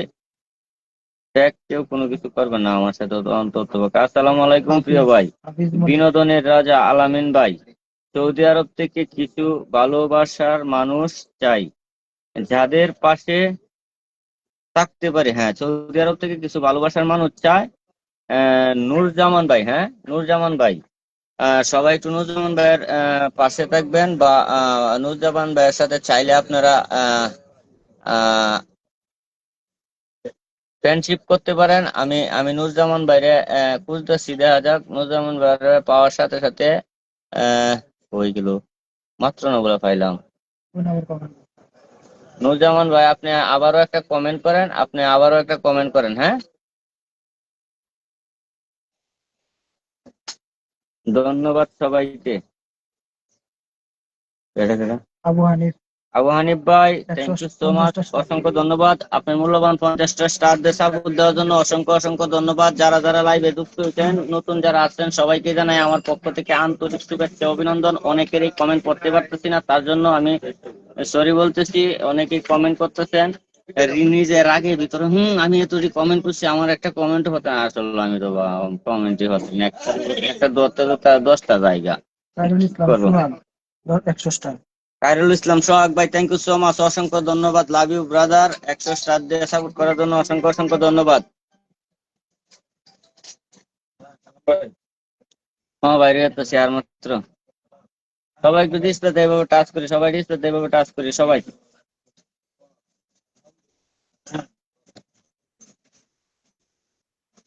দেখ কেউ কোনো কিছু করবে না আমার সাথে, অন্তত পক্ষে। আসসালামু আলাইকুম প্রিয় ভাই, হাফিজ মনির বিনোদনের রাজা আলামিন ভাই। সৌদি আরব থেকে কিছু ভালোবাসার মানুষ চাই, যাদের পাশে থাকতে পারে। হ্যাঁ, সৌদি আরব থেকে কিছু ভালোবাসার মানুষ চায়। নূরজামান ভাই, হ্যাঁ নূরজামান ভাই, সবাই একটু নূরজামান ভাইয়ের পাশে থাকবেন, বা নূরজামান ভাইয়ের সাথে চাইলে আপনারা ফ্রেন্ডশিপ করতে পারেন। আমি আমি নূরজামান ভাইরে খুঁজতেছি, দেখা যাক। নূরজামান ভাইরে পাওয়ার সাথে সাথে হয়ে গেল, মাত্র না বলে পাইলাম। নূরজামান ভাই, আপনি আবারও একটা কমেন্ট করেন, আপনি আবারও একটা কমেন্ট করেন। হ্যাঁ, ধন্যবাদ সবাইকে। কেডা কেডা? আবু হানিফ আবু হানিফ ভাই, thank you so much, 150 star. অসংখ্য ধন্যবাদ। আপনার মূল্যবান 50টা স্টার দিয়ে সাপোর্ট দেওয়ার জন্য অসংখ্য অসংখ্য ধন্যবাদ। যারা যারা লাইভে যুক্ত হয়েছেন, নতুন যারা আসছেন, সবাইকে জানাই আমার পক্ষ থেকে আন্তরিক শুভেচ্ছা অভিনন্দন। অনেকেরই কমেন্ট করতে পারতেছি না, তার জন্য আমি সরি বলতেছি। অনেকেই কমেন্ট করতেছেন নিজের আগে ভিতরে, আমি এতটি কমেন্ট করছি, আমার একটা কমেন্ট হতে না। আসলে আমি তো কমেন্টই হচ্ছে না, একটা ধরতে তো তার 10টা জায়গা। খায়রুল কি ইসলাম করবো? সোহাগ 100 স্টার। খায়রুল ইসলাম সোহাগ ভাই, থ্যাংক ইউ সো মাচ, অসংখ্য ধন্যবাদ। Love you brother. 100 স্টার দিয়ে সাপোর্ট করার জন্য অসংখ্য অসংখ্য ধন্যবাদ। হ্যাঁ বাইরে তো শেয়ার মাত্র। সবাই একটু ডিসপ্লেতে এভাবে টাচ করি, সবাই ডিসপ্লেতে এভাবে টাচ করি সবাই।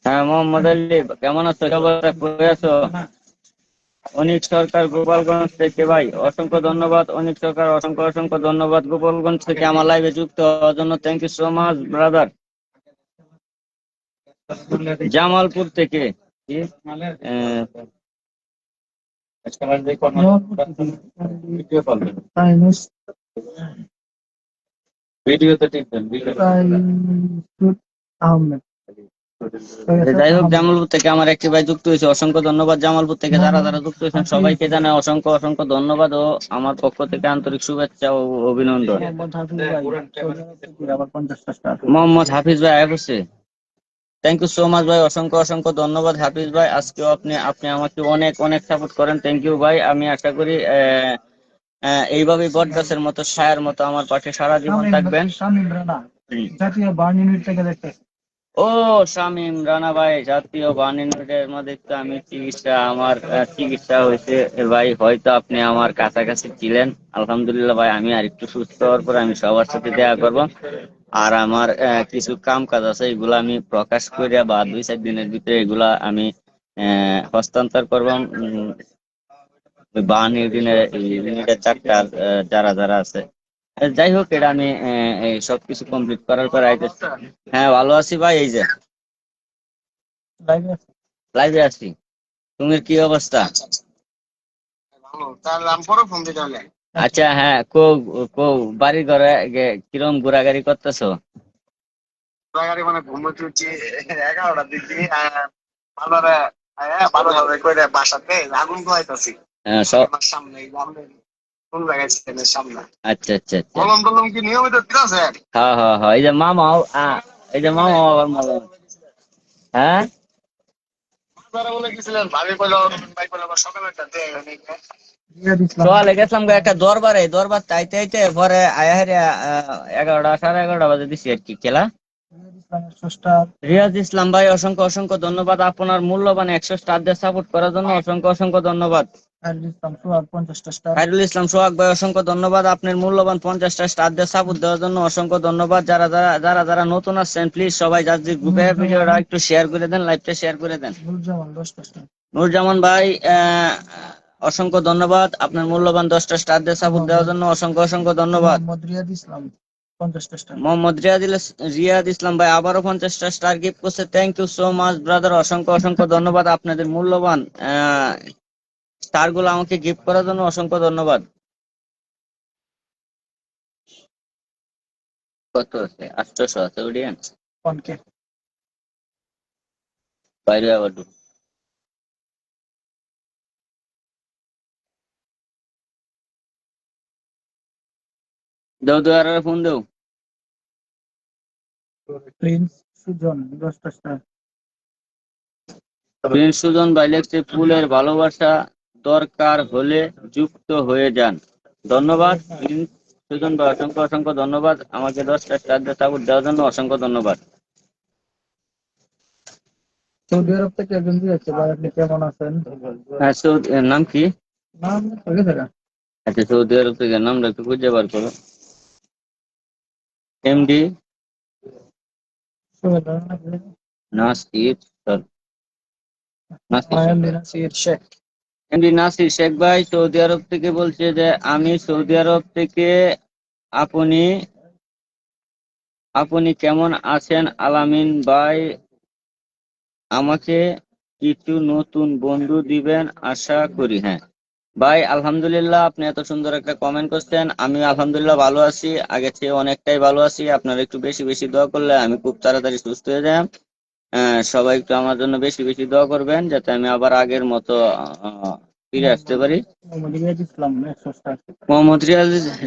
হ্যাঁ, মোহাম্মদ আলী, কেমন আছো? কি অবস্থা, কই আছো? অনিক সরকার গোপালগঞ্জ থেকে ভাই, অসংখ্য ধন্যবাদ। অনিক সরকার, অসংখ্য অসংখ্য ধন্যবাদ গোপালগঞ্জ থেকে আমার লাইভে যুক্ত হওয়ার জন্য। Thank you so much brother. Jamalpur থেকে কি? ভিডিও তো ঠিক আহমেদ যাই হোক, জামালপুর থেকে আমার একটি ভাই যুক্ত হয়েছে, অসংখ্য ধন্যবাদ। জামালপুর থেকে যারা যারা যুক্ত হয়েছেন সবাইকে জানাই অসংখ্য অসংখ্য ধন্যবাদ ও আমার পক্ষ থেকে আন্তরিক শুভেচ্ছা ও অভিনন্দন। মোহাম্মদ হাফিজ ভাই আয়া পড়ছে। থ্যাংক ইউ সো মাচ ভাই, অসংখ্য অসংখ্য ধন্যবাদ হাফিজ ভাই। আজকেও আপনি আপনি আমাকে অনেক অনেক সাপোর্ট করেন, থ্যাংক ইউ ভাই। আমি আশা করি এইভাবেই বট গাছের মতো ছায়ার মতো আমার পাশে সারা জীবন থাকবেন। শামীম রানা জাতীয় বার্ন ইউনিট থেকে দেখতেছি। ও শামীম রানা ভাই, জাতীয় বার্ন ইউনিটের মধ্যে তো আমি আমার চিকিৎসা হয়েছে ভাই, হয়তো আপনি আমার কাছাকাছি ছিলেন। আলহামদুলিল্লাহ ভাই, আমি আর একটু সুস্থ হওয়ার পর আমি সবার সাথে দেখা করব। আর আমার কিছু কাম কাজ আছে, এগুলা আমি প্রকাশ করিয়া বা 2-4 দিনের ভিতরে এগুলা আমি হস্তান্তর করব। বার্ন ইউনিটের চারটা যারা যারা আছে। যাই হোক, এটা আমি এই সবকিছু কমপ্লিট করার পর আইতেছি। হ্যাঁ ভালো আছি ভাই, এই যে লাইভে আছি। তুমি কি অবস্থা? আচ্ছা, হ্যাঁ, কো কো বাড়ি ঘরে কিরম ঘোরাঘুরি করতেছো? মানে ঘুমোতে উঠছি 11টার দিকে ভালোভাবে করে বাসাতে আগুন পোহাইতেছি আমার সামনে কোন জায়গায় ছিলেন সামনে। আচ্ছা আচ্ছা আচ্ছা, কলম টলম কি নিয়মিত দিতেছে? হ্যাঁ হ্যাঁ হ্যাঁ, এই যে মামা, এই যে মামা আবার মামা। হ্যাঁ আপনারা বলে গেছিলেন ভাবি কইলো ভাই কইলো সকালে সকালে গেছিলাম গো একটা দরবারে, দরবার তাইতে আইতে পরে আয়া হেরিয়া 11টা 11:30 বাজে দিছি আর কি খেলা। রিয়াজ ইসলাম ভাই, অসংখ্য অসংখ্য ধন্যবাদ আপনার মূল্যবান 100 স্টার দিয়ে সাপোর্ট করার জন্য, অসংখ্য অসংখ্য ধন্যবাদ। খায়রুল ইসলাম সোহাগ ভাই, অসংখ্য ধন্যবাদ আপনার মূল্যবান 50টা স্টার দিয়ে সাপোর্ট দেওয়ার জন্য, অসংখ্য ধন্যবাদ। যারা যারা যারা যারা নতুন আসছেন প্লিজ সবাই যার যে গ্রুপে ভিডিওটা একটু শেয়ার করে দেন, লাইভটা শেয়ার করে দেন। নুরজামান ভাই অসংখ্য ধন্যবাদ আপনার মূল্যবান 10টা স্টার দিয়ে সাপোর্ট দেওয়ার জন্য, অসংখ্য অসংখ্য ধন্যবাদ। মোহাম্মদ রিয়াদ ইসলাম ভাই আবারও 50টা স্টার গিফট করছে, thank you so much brother, অসংখ্য অসংখ্য ধন্যবাদ। আপনাদের মূল্যবান স্টার গুলো আমাকে গিফট করার জন্য অসংখ্য ধন্যবাদ। কত আছে? 800 আছে অডিয়েন্স বাইরে আবার দাও দাও, আর ফোন দাও। প্রিন্স সুজন ভাই লেখছে ফুলের ভালোবাসা দরকার হলে যুক্ত হয়ে যান। ধন্যবাদ প্রিন্স সুজন ভাই, অসংখ্য অসংখ্য ধন্যবাদ আমাকে 10টা স্টার দিয়ে সাপোর্ট দেওয়ার জন্য, অসংখ্য ধন্যবাদ। সৌদি আরব থেকে একজন দিয়েছে ভাই, আপনি কেমন আছেন? হ্যাঁ, নাম কি? নাম আগে থেকে আচ্ছা, সৌদি আরব থেকে নামটা একটু খুঁজে বার করো। এমডি নাসির এমডি নাসির শেখ ভাই সৌদি আরব থেকে বলছে যে আমি সৌদি আরব থেকে, আপনি আপনি কেমন আছেন আলামিন ভাই, আমাকে কিছু নতুন বন্ধু দিবেন আশা করি। হ্যাঁ ভাই, আলহামদুলিল্লাহ, আপনি এত সুন্দর একটা কমেন্ট করছেন, আমি আলহামদুলিল্লাহ ভালো আছি, আগে চেয়ে অনেকটাই ভালো আছি। আপনারা একটু বেশি বেশি দোয়া করলে আমি খুব তাড়াতাড়ি সুস্থ হয়ে যাই। সবাই একটু আমার জন্য বেশি বেশি দোয়া করবেন যাতে আমি আবার আগের মতো ফিরে আসতে পারি। মোহাম্মদ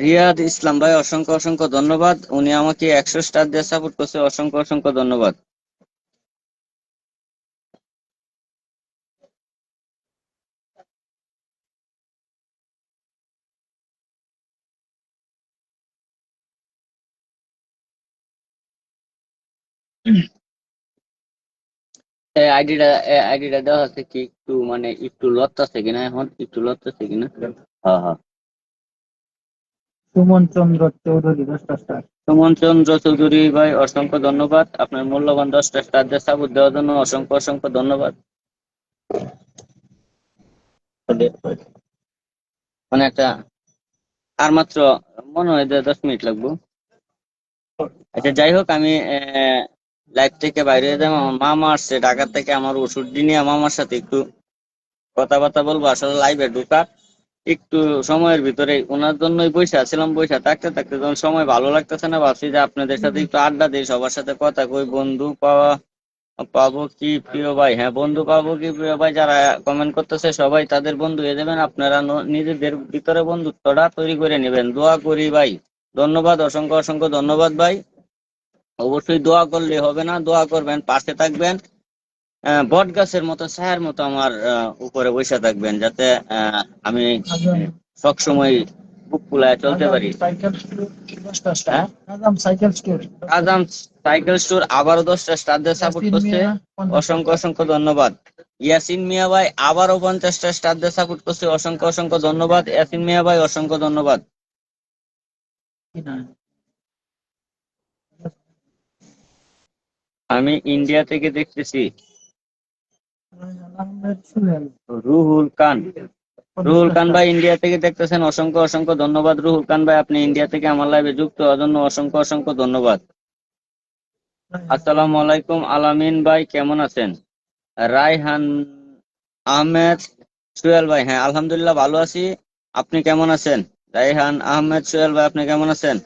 রিয়াদ ইসলাম ভাই, অসংখ্য অসংখ্য ধন্যবাদ, উনি আমাকে 100 স্টার দিয়ে সাপোর্ট করছে, অসংখ্য অসংখ্য ধন্যবাদ। আইডিটা দেওয়া আছে কি একটু মানে একটু লড়তেছে কিনা, এখন একটু লড়তেছে কিনা? হ্যাঁ হ্যাঁ, সুমন চন্দ্র চৌধুরী 10টা স্টার। সুমন চন্দ্র চৌধুরী ভাই, অসংখ্য ধন্যবাদ আপনার মূল্যবান 10টা স্টার দিয়ে সাপোর্ট দেওয়ার জন্য, অসংখ্য অসংখ্য ধন্যবাদ। মানে একটা আর মাত্র মনে হয় যে 10 মিনিট লাগবে। আচ্ছা যাই হোক, আমি লাইভ থেকে বাইরে হয়ে যাবো। আমার মামা আসছে ঢাকা থেকে, আমার ওষুধ নিয়ে মামার সাথে একটু কথাবার্তা বলবো। আসলে লাইভে ঢুকা একটু সময়ের ভিতরে ওনার জন্যই বসে আছিলাম, বসে থাকতে থাকতে যখন সময় ভালো লাগতেছে না, ভাবছি যে আপনাদের সাথে একটু আড্ডা দিই, সবার সাথে কথা কই, বন্ধু পাওয়া পাবো কি প্রিয় ভাই? হ্যাঁ বন্ধু পাবো কি প্রিয় ভাই, যারা কমেন্ট করতেছে সবাই তাদের বন্ধু হয়ে যাবেন। আপনারা নিজেদের ভিতরে বন্ধুত্বটা তৈরি করে নেবেন, দোয়া করি ভাই। ধন্যবাদ, অসংখ্য অসংখ্য ধন্যবাদ ভাই। অবশ্যই দোয়া করলে হবে না, দোয়া করবেন, পাশে থাকবেন। বট গাছের মতো ছায়ার মতো আমার উপরে বসে থাকবেন, যাতে আমি আজম সবসময় বুক ফুলায় চলতে আজম পারি। সাইকেল স্টোর 10টা স্টার। হ্যাঁ, আজম সাইকেল স্টোর আজাম সাইকেল স্টোর আবারও 10টা স্টার দিয়ে সাপোর্ট ইয়াসিন করছে, মিয়া 50 অসংখ্য টাকা। অসংখ্য ধন্যবাদ। ইয়াসিন মিয়া ভাই আবারও 50টা স্টার দিয়ে সাপোর্ট করছে, অসংখ্য অসংখ্য ধন্যবাদ ইয়াসিন মিয়া ভাই, অসংখ্য ধন্যবাদ। কি না? আমি ইন্ডিয়া থেকে দেখতেছি। আহমেদ সুহেল রুহুল খান, 50 রুহুল খান টাকা। ভাই ইন্ডিয়া থেকে দেখতেছেন, অসংখ্য অসংখ্য ধন্যবাদ রুহুল খান ভাই, আপনি ইন্ডিয়া থেকে আমার লাইভে যুক্ত হওয়ার জন্য অসংখ্য অসংখ্য ধন্যবাদ। আসসালামু আলাইকুম আলামিন ভাই, কেমন আছেন? রায়হান আহমেদ সোহেল ভাই, হ্যাঁ আলহামদুলিল্লাহ ভালো আছি, আপনি কেমন আছেন? রায়হান আহমেদ সোহেল ভাই, আপনি কেমন আছেন?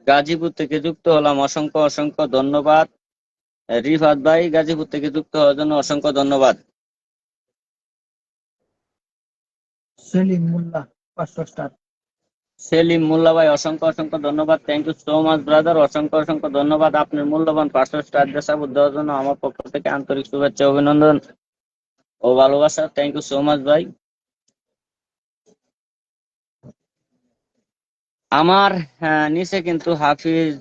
গাজীপুর থেকে যুক্ত হলাম, অসংখ্য অসংখ্য ধন্যবাদ। রিফাত ভাই গাজীপুর থেকে যুক্ত হওয়ার জন্য অসংখ্য ধন্যবাদ। সেলিম মোল্লা 500 স্টার। সেলিম মোল্লা ভাই, অসংখ্য অসংখ্য ধন্যবাদ, thank you so much brother, অসংখ্য অসংখ্য ধন্যবাদ আপনার মূল্যবান 500 স্টার সাপোর্ট দেওয়ার জন্য। আমার পক্ষ থেকে আন্তরিক শুভেচ্ছা, অভিনন্দন ও ভালোবাসা, থ্যাংক ইউ সো মাচ ভাই। আমার নিচে কিন্তু হাফিজ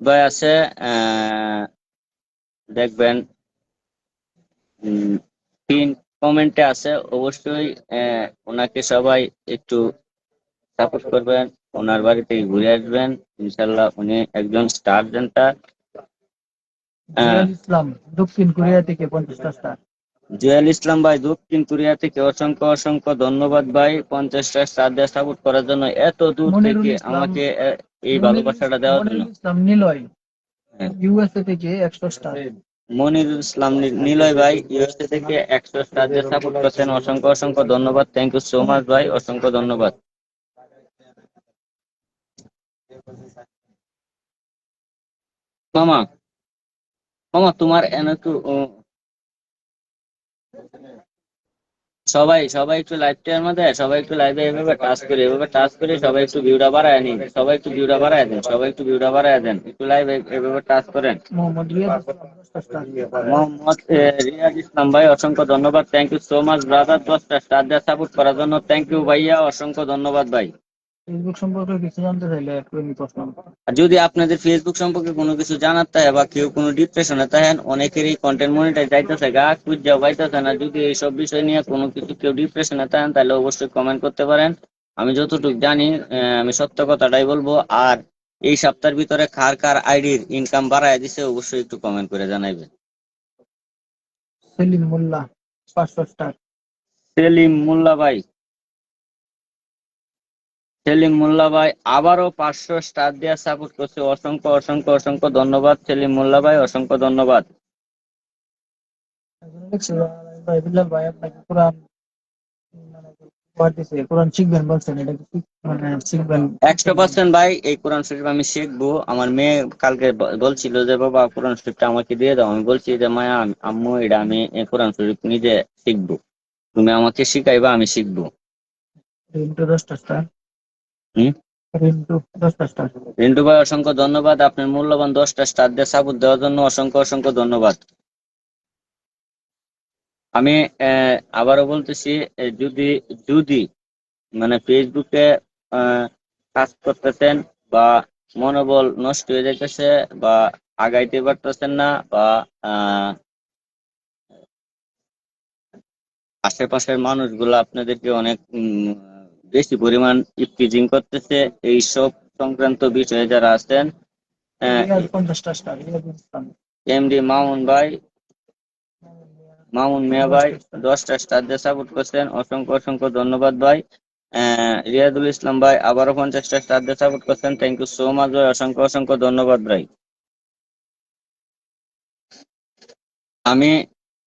ভাই আছে, দেখবেন তিন কমেন্টে আছে, অবশ্যই ওনাকে সবাই একটু সাপোর্ট করবেন, ওনার বাড়িতে ঘুরে আসবেন, ইনশাল্লাহ উনি একজন স্টার জেন্টার। জুয়েল ইসলাম দক্ষিণ কোরিয়া থেকে 50 স্টার। জুয়েল ইসলাম ভাই দক্ষিণ কোরিয়া থেকে অসংখ্য অসংখ্য ধন্যবাদ ভাই, 50টা স্টার দিয়ে সাপোর্ট করার জন্য, এত দূর মনিরুল থেকে ইসলাম আমাকে এই ভালোবাসাটা দেওয়ার জন্য। মনিরুল ইসলাম নিলয় হ্যাঁ। ইউএসএ থেকে 100 স্টার। মনিরুল ইসলাম নিলয় ভাই ইউএসএ থেকে 100 স্টার দিয়ে সাপোর্ট করছেন, অসংখ্য অসংখ্য ধন্যবাদ, থ্যাংক ইউ সো মাচ ভাই, অসংখ্য ধন্যবাদ। মামা, মামা তোমার একটু সবাই সবাই একটু লাইভটার মধ্যে, সবাই একটু লাইভে এভাবে টাচ করে, এভাবে টাচ করে সবাই একটু ভিউটা বাড়ায় নিন, সবাই একটু ভিউটা বাড়ায় দেন, সবাই একটু ভিউটা বাড়ায় দেন, একটু লাইভে এভাবে টাচ করেন। মোহাম্মদ রিয়াদ ইসলাম 10 স্টার। মোহাম্মদ রিয়াজ ইসলাম ভাই, অসংখ্য ধন্যবাদ, thank you so much brother, 10টা স্টার দিয়ে সাপোর্ট করার জন্য, থ্যাংক ইউ ভাইয়া, অসংখ্য ধন্যবাদ ভাই। ফেসবুক সম্পর্কে কিছু জানতে চাইলে একটু প্রশ্ন। আর যদি আপনাদের ফেসবুক সম্পর্কে কোনো কিছু জানার থাকে বা কেউ কোনো ডিপ্রেশনে থাকেন, অনেকেরই কন্টেন্ট মনিটাইজ যাইতেছে গা খুঁজা পাইতেছে না, যদি এইসব বিষয় নিয়ে কোনো কিছু কেউ ডিপ্রেশনে থাকেন তাহলে অবশ্যই কমেন্ট করতে পারেন, আমি যতটুকু জানি আমি সত্য কথাটাই বলবো। আর এই সপ্তাহের ভিতরে কার কার আইডির ইনকাম বাড়ায় দিছে অবশ্যই একটু কমেন্ট করে জানাইবেন। সেলিম মোল্লা 500 স্টার। সেলিম মোল্লা ভাই, সেলিম মোল্লা ভাই আবারও 500 স্টার দিয়ে সাপোর্ট করছে, অসংখ্য অসংখ্য অসংখ্য ধন্যবাদ সেলিম মোল্লা ভাই, অসংখ্য ধন্যবাদ। ভাই বিল্লাল ভাই আপনাকে কোরআন মানে পড়তেছে, কোরআন শিখবেন বলছেন, এটা কি মানে শিখবেন? 100% ভাই, এই কোরআন শরীফ আমি শিখবো। আমার মেয়ে কালকে বলছিল যে বাবা কোরআন শরীফটা আমাকে দিয়ে দাও, আমি বলছি যে মায়া আম্মু এটা আমি এই কোরআন শরীফ নিজে শিখবো, তুমি আমাকে শিখাইবা, আমি শিখবো। রিন্টু 10 স্টার। হম, রিন্টু 10 স্টার। রিন্টু ভাই অসংখ্য ধন্যবাদ আপনার মূল্যবান 10টা স্টার দিয়ে সাপোর্ট দেওয়ার জন্য, অসংখ্য অসংখ্য ধন্যবাদ। আমি আবারও বলতেছি, যদি যদি মানে ফেসবুকে কাজ করতেছেন বা মনোবল নষ্ট হয়ে যাইতেছে বা আগাইতে পারতেছেন না, বা আশেপাশের মানুষগুলো আপনাদেরকে অনেক বেশি পরিমাণ ইপটিজিং করতেছে, এইসব সংক্রান্ত বিষয়ে যারা আছেন, রিয়াদ 50 স্টার। রিয়াদ ইসলাম এমডি মামুন ভাই, মামুন মিয়া ভাই 10টা স্টার দিয়ে সাপোর্ট করছেন, অসংখ্য অসংখ্য ধন্যবাদ ভাই। রিয়াদুল ইসলাম ভাই আবারও 50টা স্টার দিয়ে সাপোর্ট করছেন, থ্যাংক ইউ সো মাচ ভাই, অসংখ্য অসংখ্য ধন্যবাদ ভাই। আমি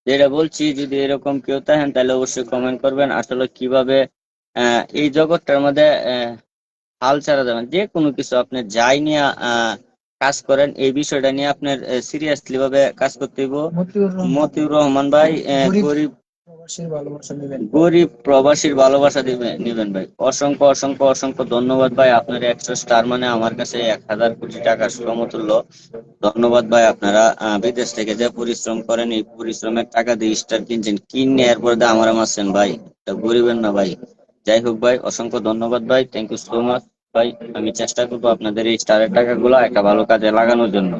যেটা বলছি, যদি এরকম কেউ থাকেন তাহলে অবশ্যই কমেন্ট করবেন আসলে কিভাবে এই জগৎটার মধ্যে হাল ছাড়া যাবেন। যে কোনো কিছু আপনি যাই নিয়ে কাজ করেন, এই বিষয়টা নিয়ে আপনার সিরিয়াসলি ভাবে কাজ করতে হইব। মতিউর রহমান মতিউর রহমান ভাই, গরিব গরিব প্রবাসীর ভালোবাসা নেবেন। গরিব প্রবাসীর ভালোবাসা নিবেন ভাই। অসংখ্য অসংখ্য অসংখ্য ধন্যবাদ ভাই। আপনার 100 স্টার মানে আমার কাছে 1000 কোটি টাকার সমতুল্য। ধন্যবাদ ভাই। আপনারা বিদেশ থেকে যে পরিশ্রম করেন, এই পরিশ্রমের টাকা দিয়ে স্টার কিনছেন, কিনে এরপর দিয়ে আমার মারছেন ভাই, এটা গরিবের না ভাই। যাই হোক ভাই, অসংখ্য ধন্যবাদ ভাই, থ্যাংক ইউ সো মাচ ভাই। আমি চেষ্টা করবো আপনাদের এই স্টারের টাকাগুলো একটা ভালো কাজে লাগানোর জন্য।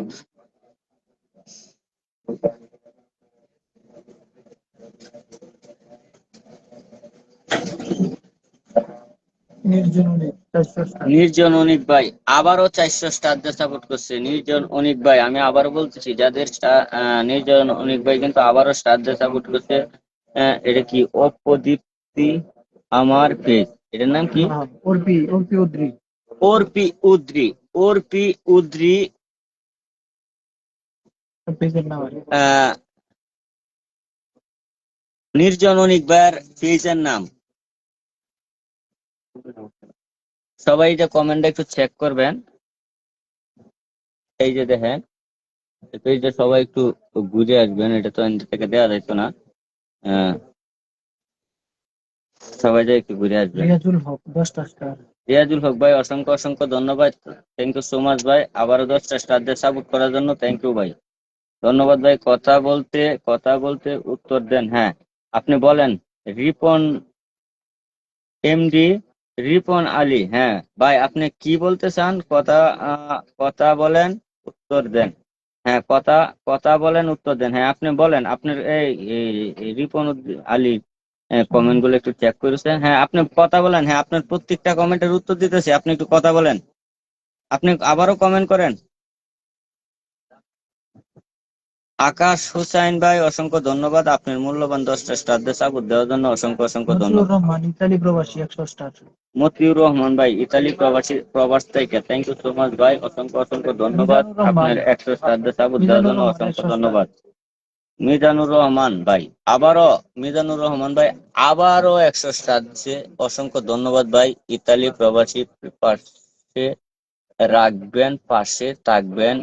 নির্জন অনেক 400 স্টার। নির্জন অনিক ভাই আবারও 400 স্টার দিয়ে সাপোর্ট করছে। নির্জন অনিক ভাই, আমি আবারও বলতেছি, যাদের নির্জন অনিক ভাই কিন্তু আবারও স্টার দিয়ে সাপোর্ট করছে। এটা কি অপদীপ্তি আমার পেজ, এটার নাম কি? হ্যাঁ, অর্পি উদ্রি। ওরপি উদ্রি, ওরপি উদ্রি পেজের নাম আর কি। আহ, নির্জন অনিক ভাইয়ের পেজের নাম। সবাই যে কমেন্টটা একটু চেক করবেন। এই যে দেখেন পেজটা, সবাই একটু ঘুরে আসবেন, এটা তো এখান থেকে দেওয়া যাইতো না। আহ, সবাই যে একটু ঘুরে আসবেন। রিয়াজুল হক 10টা স্টার। রিয়াজুল হক ভাই, অসংখ্য অসংখ্য ধন্যবাদ, থ্যাংক ইউ সো মাচ ভাই। আবারও 10টা স্টার দিয়ে সাপোর্ট করার জন্য থ্যাংক ইউ ভাই, ধন্যবাদ ভাই। কথা বলতে উত্তর দেন। হ্যাঁ, আপনি বলেন। রিপন এমডি, রিপন আলী। হ্যাঁ ভাই, আপনি কি বলতে চান? কথা বলেন, উত্তর দেন। হ্যাঁ, কথা বলেন, উত্তর দেন। হ্যাঁ, আপনি বলেন। আপনার এই রিপন আলী কমেন্ট গুলো একটু চেক করেছেন? হ্যাঁ, আপনি কথা বলেন। হ্যাঁ, আপনার প্রত্যেকটা কমেন্টের উত্তর দিতেছি, আপনি একটু কথা বলেন। আপনি আবারও কমেন্ট করেন। আকাশ হুসাইন ভাই, অসংখ্য ধন্যবাদ। আপনার মূল্যবান 10টা স্টার দিয়ে সাপোর্ট দেওয়ার জন্য অসংখ্য অসংখ্য মতিউর ধন্যবাদ। রহমান ইতালি প্রবাসী 100 স্টার। মতিউর রহমান ভাই, ইতালি প্রবাস থেকে থ্যাংক ইউ সো মাচ ভাই, অসংখ্য অসংখ্য ধন্যবাদ। মিজানুর রহমান আপনার 100 স্টার দিয়ে সাপোর্ট দেওয়ার জন্য অসংখ্য 100 স্টার। ধন্যবাদ। মিজানুর রহমান ভাই মিজানুর রহমান ভাই আবারও 100 স্টার দিচ্ছে, অসংখ্য ধন্যবাদ ভাই। ইতালি প্রবাসী পাশে রাখবেন, পাশে থাকবেন,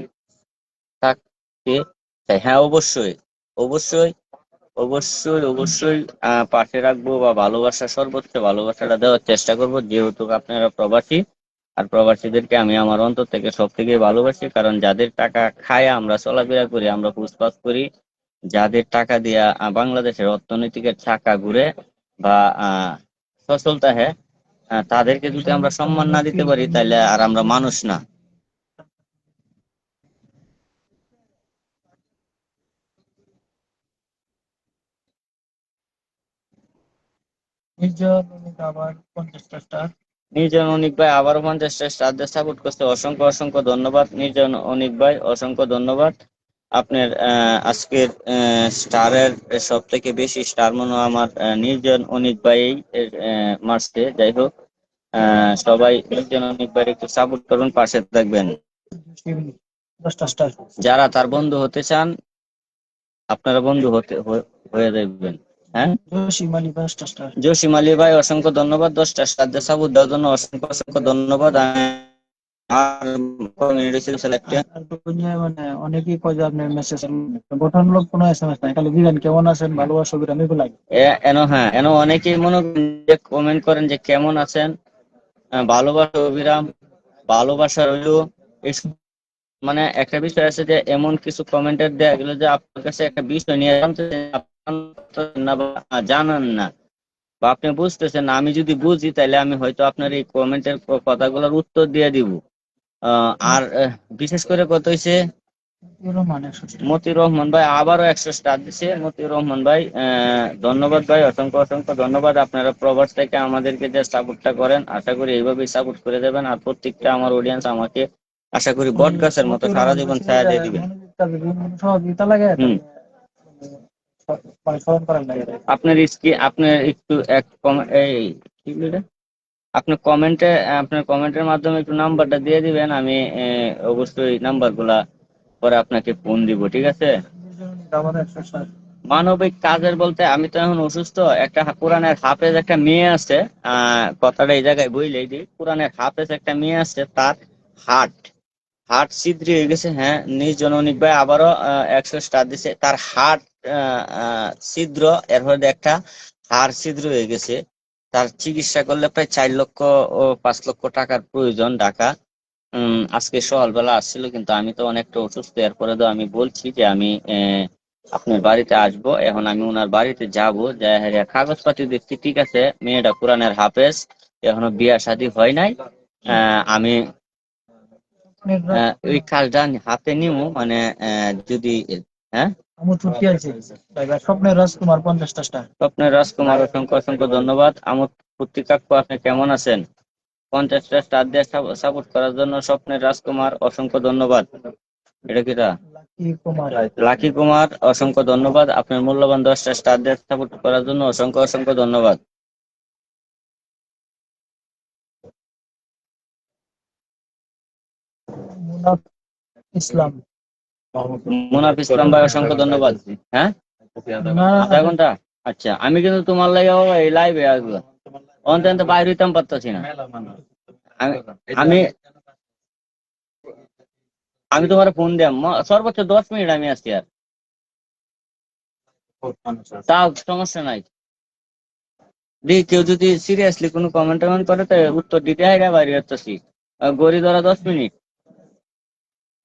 থাকতে চাই। হ্যাঁ, অবশ্যই অবশ্যই অবশ্যই অবশ্যই পাশে রাখবো, বা ভালোবাসা, সর্বোচ্চ ভালোবাসাটা দেওয়ার চেষ্টা করব, যেহেতু আপনারা প্রবাসী। আর প্রবাসীদেরকে আমি আমার অন্তর থেকে সব থেকে ভালোবাসি, কারণ যাদের টাকা খায় আমরা চলাফেরা করি, আমরা পুষপাছ করি, যাদের টাকা দিয়া বাংলাদেশের অর্থনৈতিকের চাকা ঘুরে বা সচলতা হ্যাঁ, তাদেরকে যদি আমরা সম্মান না দিতে পারি, তাহলে আর আমরা মানুষ না। নির্জন অনেক আবার 50টা স্টার। নির্জন অনিক ভাই আবারও 50টা স্টার দিয়ে সাপোর্ট করতে অসংখ্য অসংখ্য ধন্যবাদ। নির্জন অনিক ভাই, অসংখ্য ধন্যবাদ। আপনার আজকের স্টারের সব থেকে বেশি স্টার মনে হয় আমার নির্জন অনিক ভাই মারছে। যাই হোক, সবাই নির্জন অনিক ভাই একটু সাপোর্ট করুন, পাশে থাকবেন। 10টা স্টার। যারা তার বন্ধু হতে চান, আপনারা বন্ধু হয়ে যাবেন। হ্যাঁ, জসিম আলী 5টা স্টার। জসিম আলী ভাই, অসংখ্য ধন্যবাদ 10টা স্টার দিয়ে সাপোর্ট দেওয়ার জন্য অসংখ্য অসংখ্য ধন্যবাদ। আর কমিউনিটি ছিল একটা। আর দুনিয়ায় মানে অনেকেই কয় যে আপনার মেসেজ গঠনমূলক কোনো এসএমএস নাই, খালি দিবেন কেমন আছেন, ভালোবাসা বিরাম এগুলাই। এন অনেকেই মনে করেন যে কমেন্ট করেন যে কেমন আছেন, ভালোবাসা অবিরাম, ভালোবাসা রইল, এসব। মানে একটা বিষয় আছে যে এমন কিছু কমেন্টের দেয়া গেল যে আপনার কাছে একটা বিষয় নিয়ে জানতেছেন না বা জানান না, বা আপনি বুঝতেছেন না। আমি যদি বুঝি তাহলে আমি হয়তো আপনার এই কমেন্টের কথাগুলোর উত্তর দিয়ে দিব। আর বিশেষ করে কত হয়েছে, রহমান 100 স্টার। মতিউর রহমান ভাই আবারও 100 স্টার দিচ্ছে। মতিউর রহমান ভাই, ধন্যবাদ ভাই, অসংখ্য অসংখ্য ধন্যবাদ। আপনারা প্রবাস থেকে আমাদেরকে যে সাপোর্টটা করেন, আশা করি এইভাবেই সাপোর্ট করে দেবেন। আর প্রত্যেকটা আমার অডিয়েন্স আমাকে আশা করি বট গাছের মতো সারা জীবন ছায়া দিয়ে দিবেন। সহযোগিতা লাগে হুম। মানে স্মরণ করার লাগে। আপনার একটু এই কি বলে, আপনি আপনার কমেন্টের মাধ্যমে একটু নাম্বারটা দিয়ে দিবেন, আমি অবশ্যই নাম্বার গুলা পরে আপনাকে ফোন দিব, ঠিক আছে? আবার 160। মানবিক কাজের বলতে আমি তো এখন অসুস্থ, একটা কোরআনের হাফেজ একটা মেয়ে আছে, কথাটা এই জায়গায় বইলেই দিই, কোরআনের হাফেজ একটা মেয়ে আছে, তার হার্ট হার্ট ছিদ্র হয়ে গেছে। হ্যাঁ, নিজ জননিক ভাই আবারও 100 স্টার দিছে। তার হার্ট ছিদ্র, এর মধ্যে একটা হাড় ছিদ্র হয়ে গেছে। তার চিকিৎসা করলে প্রায় 4 লক্ষ ও 5 লক্ষ টাকার প্রয়োজন ঢাকা। আজকে সকালবেলা আসছিল, কিন্তু আমি তো অনেকটা অসুস্থ, এরপরে তো আমি বলছি যে আমি আপনার বাড়িতে আসবো। এখন আমি ওনার বাড়িতে যাব, কাগজপাতি দেখছি ঠিক আছে, মেয়েটা কোরআনের হাফেজ, এখনো বিয়া শাদী হয় নাই। আমি ওই কাজটা হাতে নিব, মানে যদি, হ্যাঁ, আমু ছুটি আছে ভাই। স্বপ্নের রাজকুমার 50টা স্টার। স্বপ্নের রাজকুমার অসংখ্য অসংখ্য ধন্যবাদ। আমোদ পত্রিকাক্ষ, আপনি কেমন আছেন? 50টা স্টার দিয়ে সাপোর্ট করার জন্য স্বপ্নের রাজকুমার অসংখ্য ধন্যবাদ। এটা কিটা লাকি কুমার। লাকি কুমার, অসংখ্য ধন্যবাদ। আপনার মূল্যবান 10টা স্টার দিয়ে সাপোর্ট করার জন্য অসংখ্য অসংখ্য ধন্যবাদ। মুনাফ ইসলাম। মুনাফ ইসলাম ভাই, অসংখ্য ধন্যবাদ। হ্যাঁ, না, আধা ঘন্টা। আচ্ছা, আমি কিন্তু তোমার লাগে এই লাইভে আসবো, অন্তত বাইরে হইতাম পারতাছি না। আমি আমি আমি তোমার ফোন দিলাম, সর্বোচ্চ 10 মিনিট আমি আসছি, আর তাও সমস্যা নাই। কেউ যদি সিরিয়াসলি কোনো কমেন্ট টমেন্ট করে, তো উত্তর দিতে হয়, বাইরে আসতেছি। গড়ি ধরা 10 মিনিট।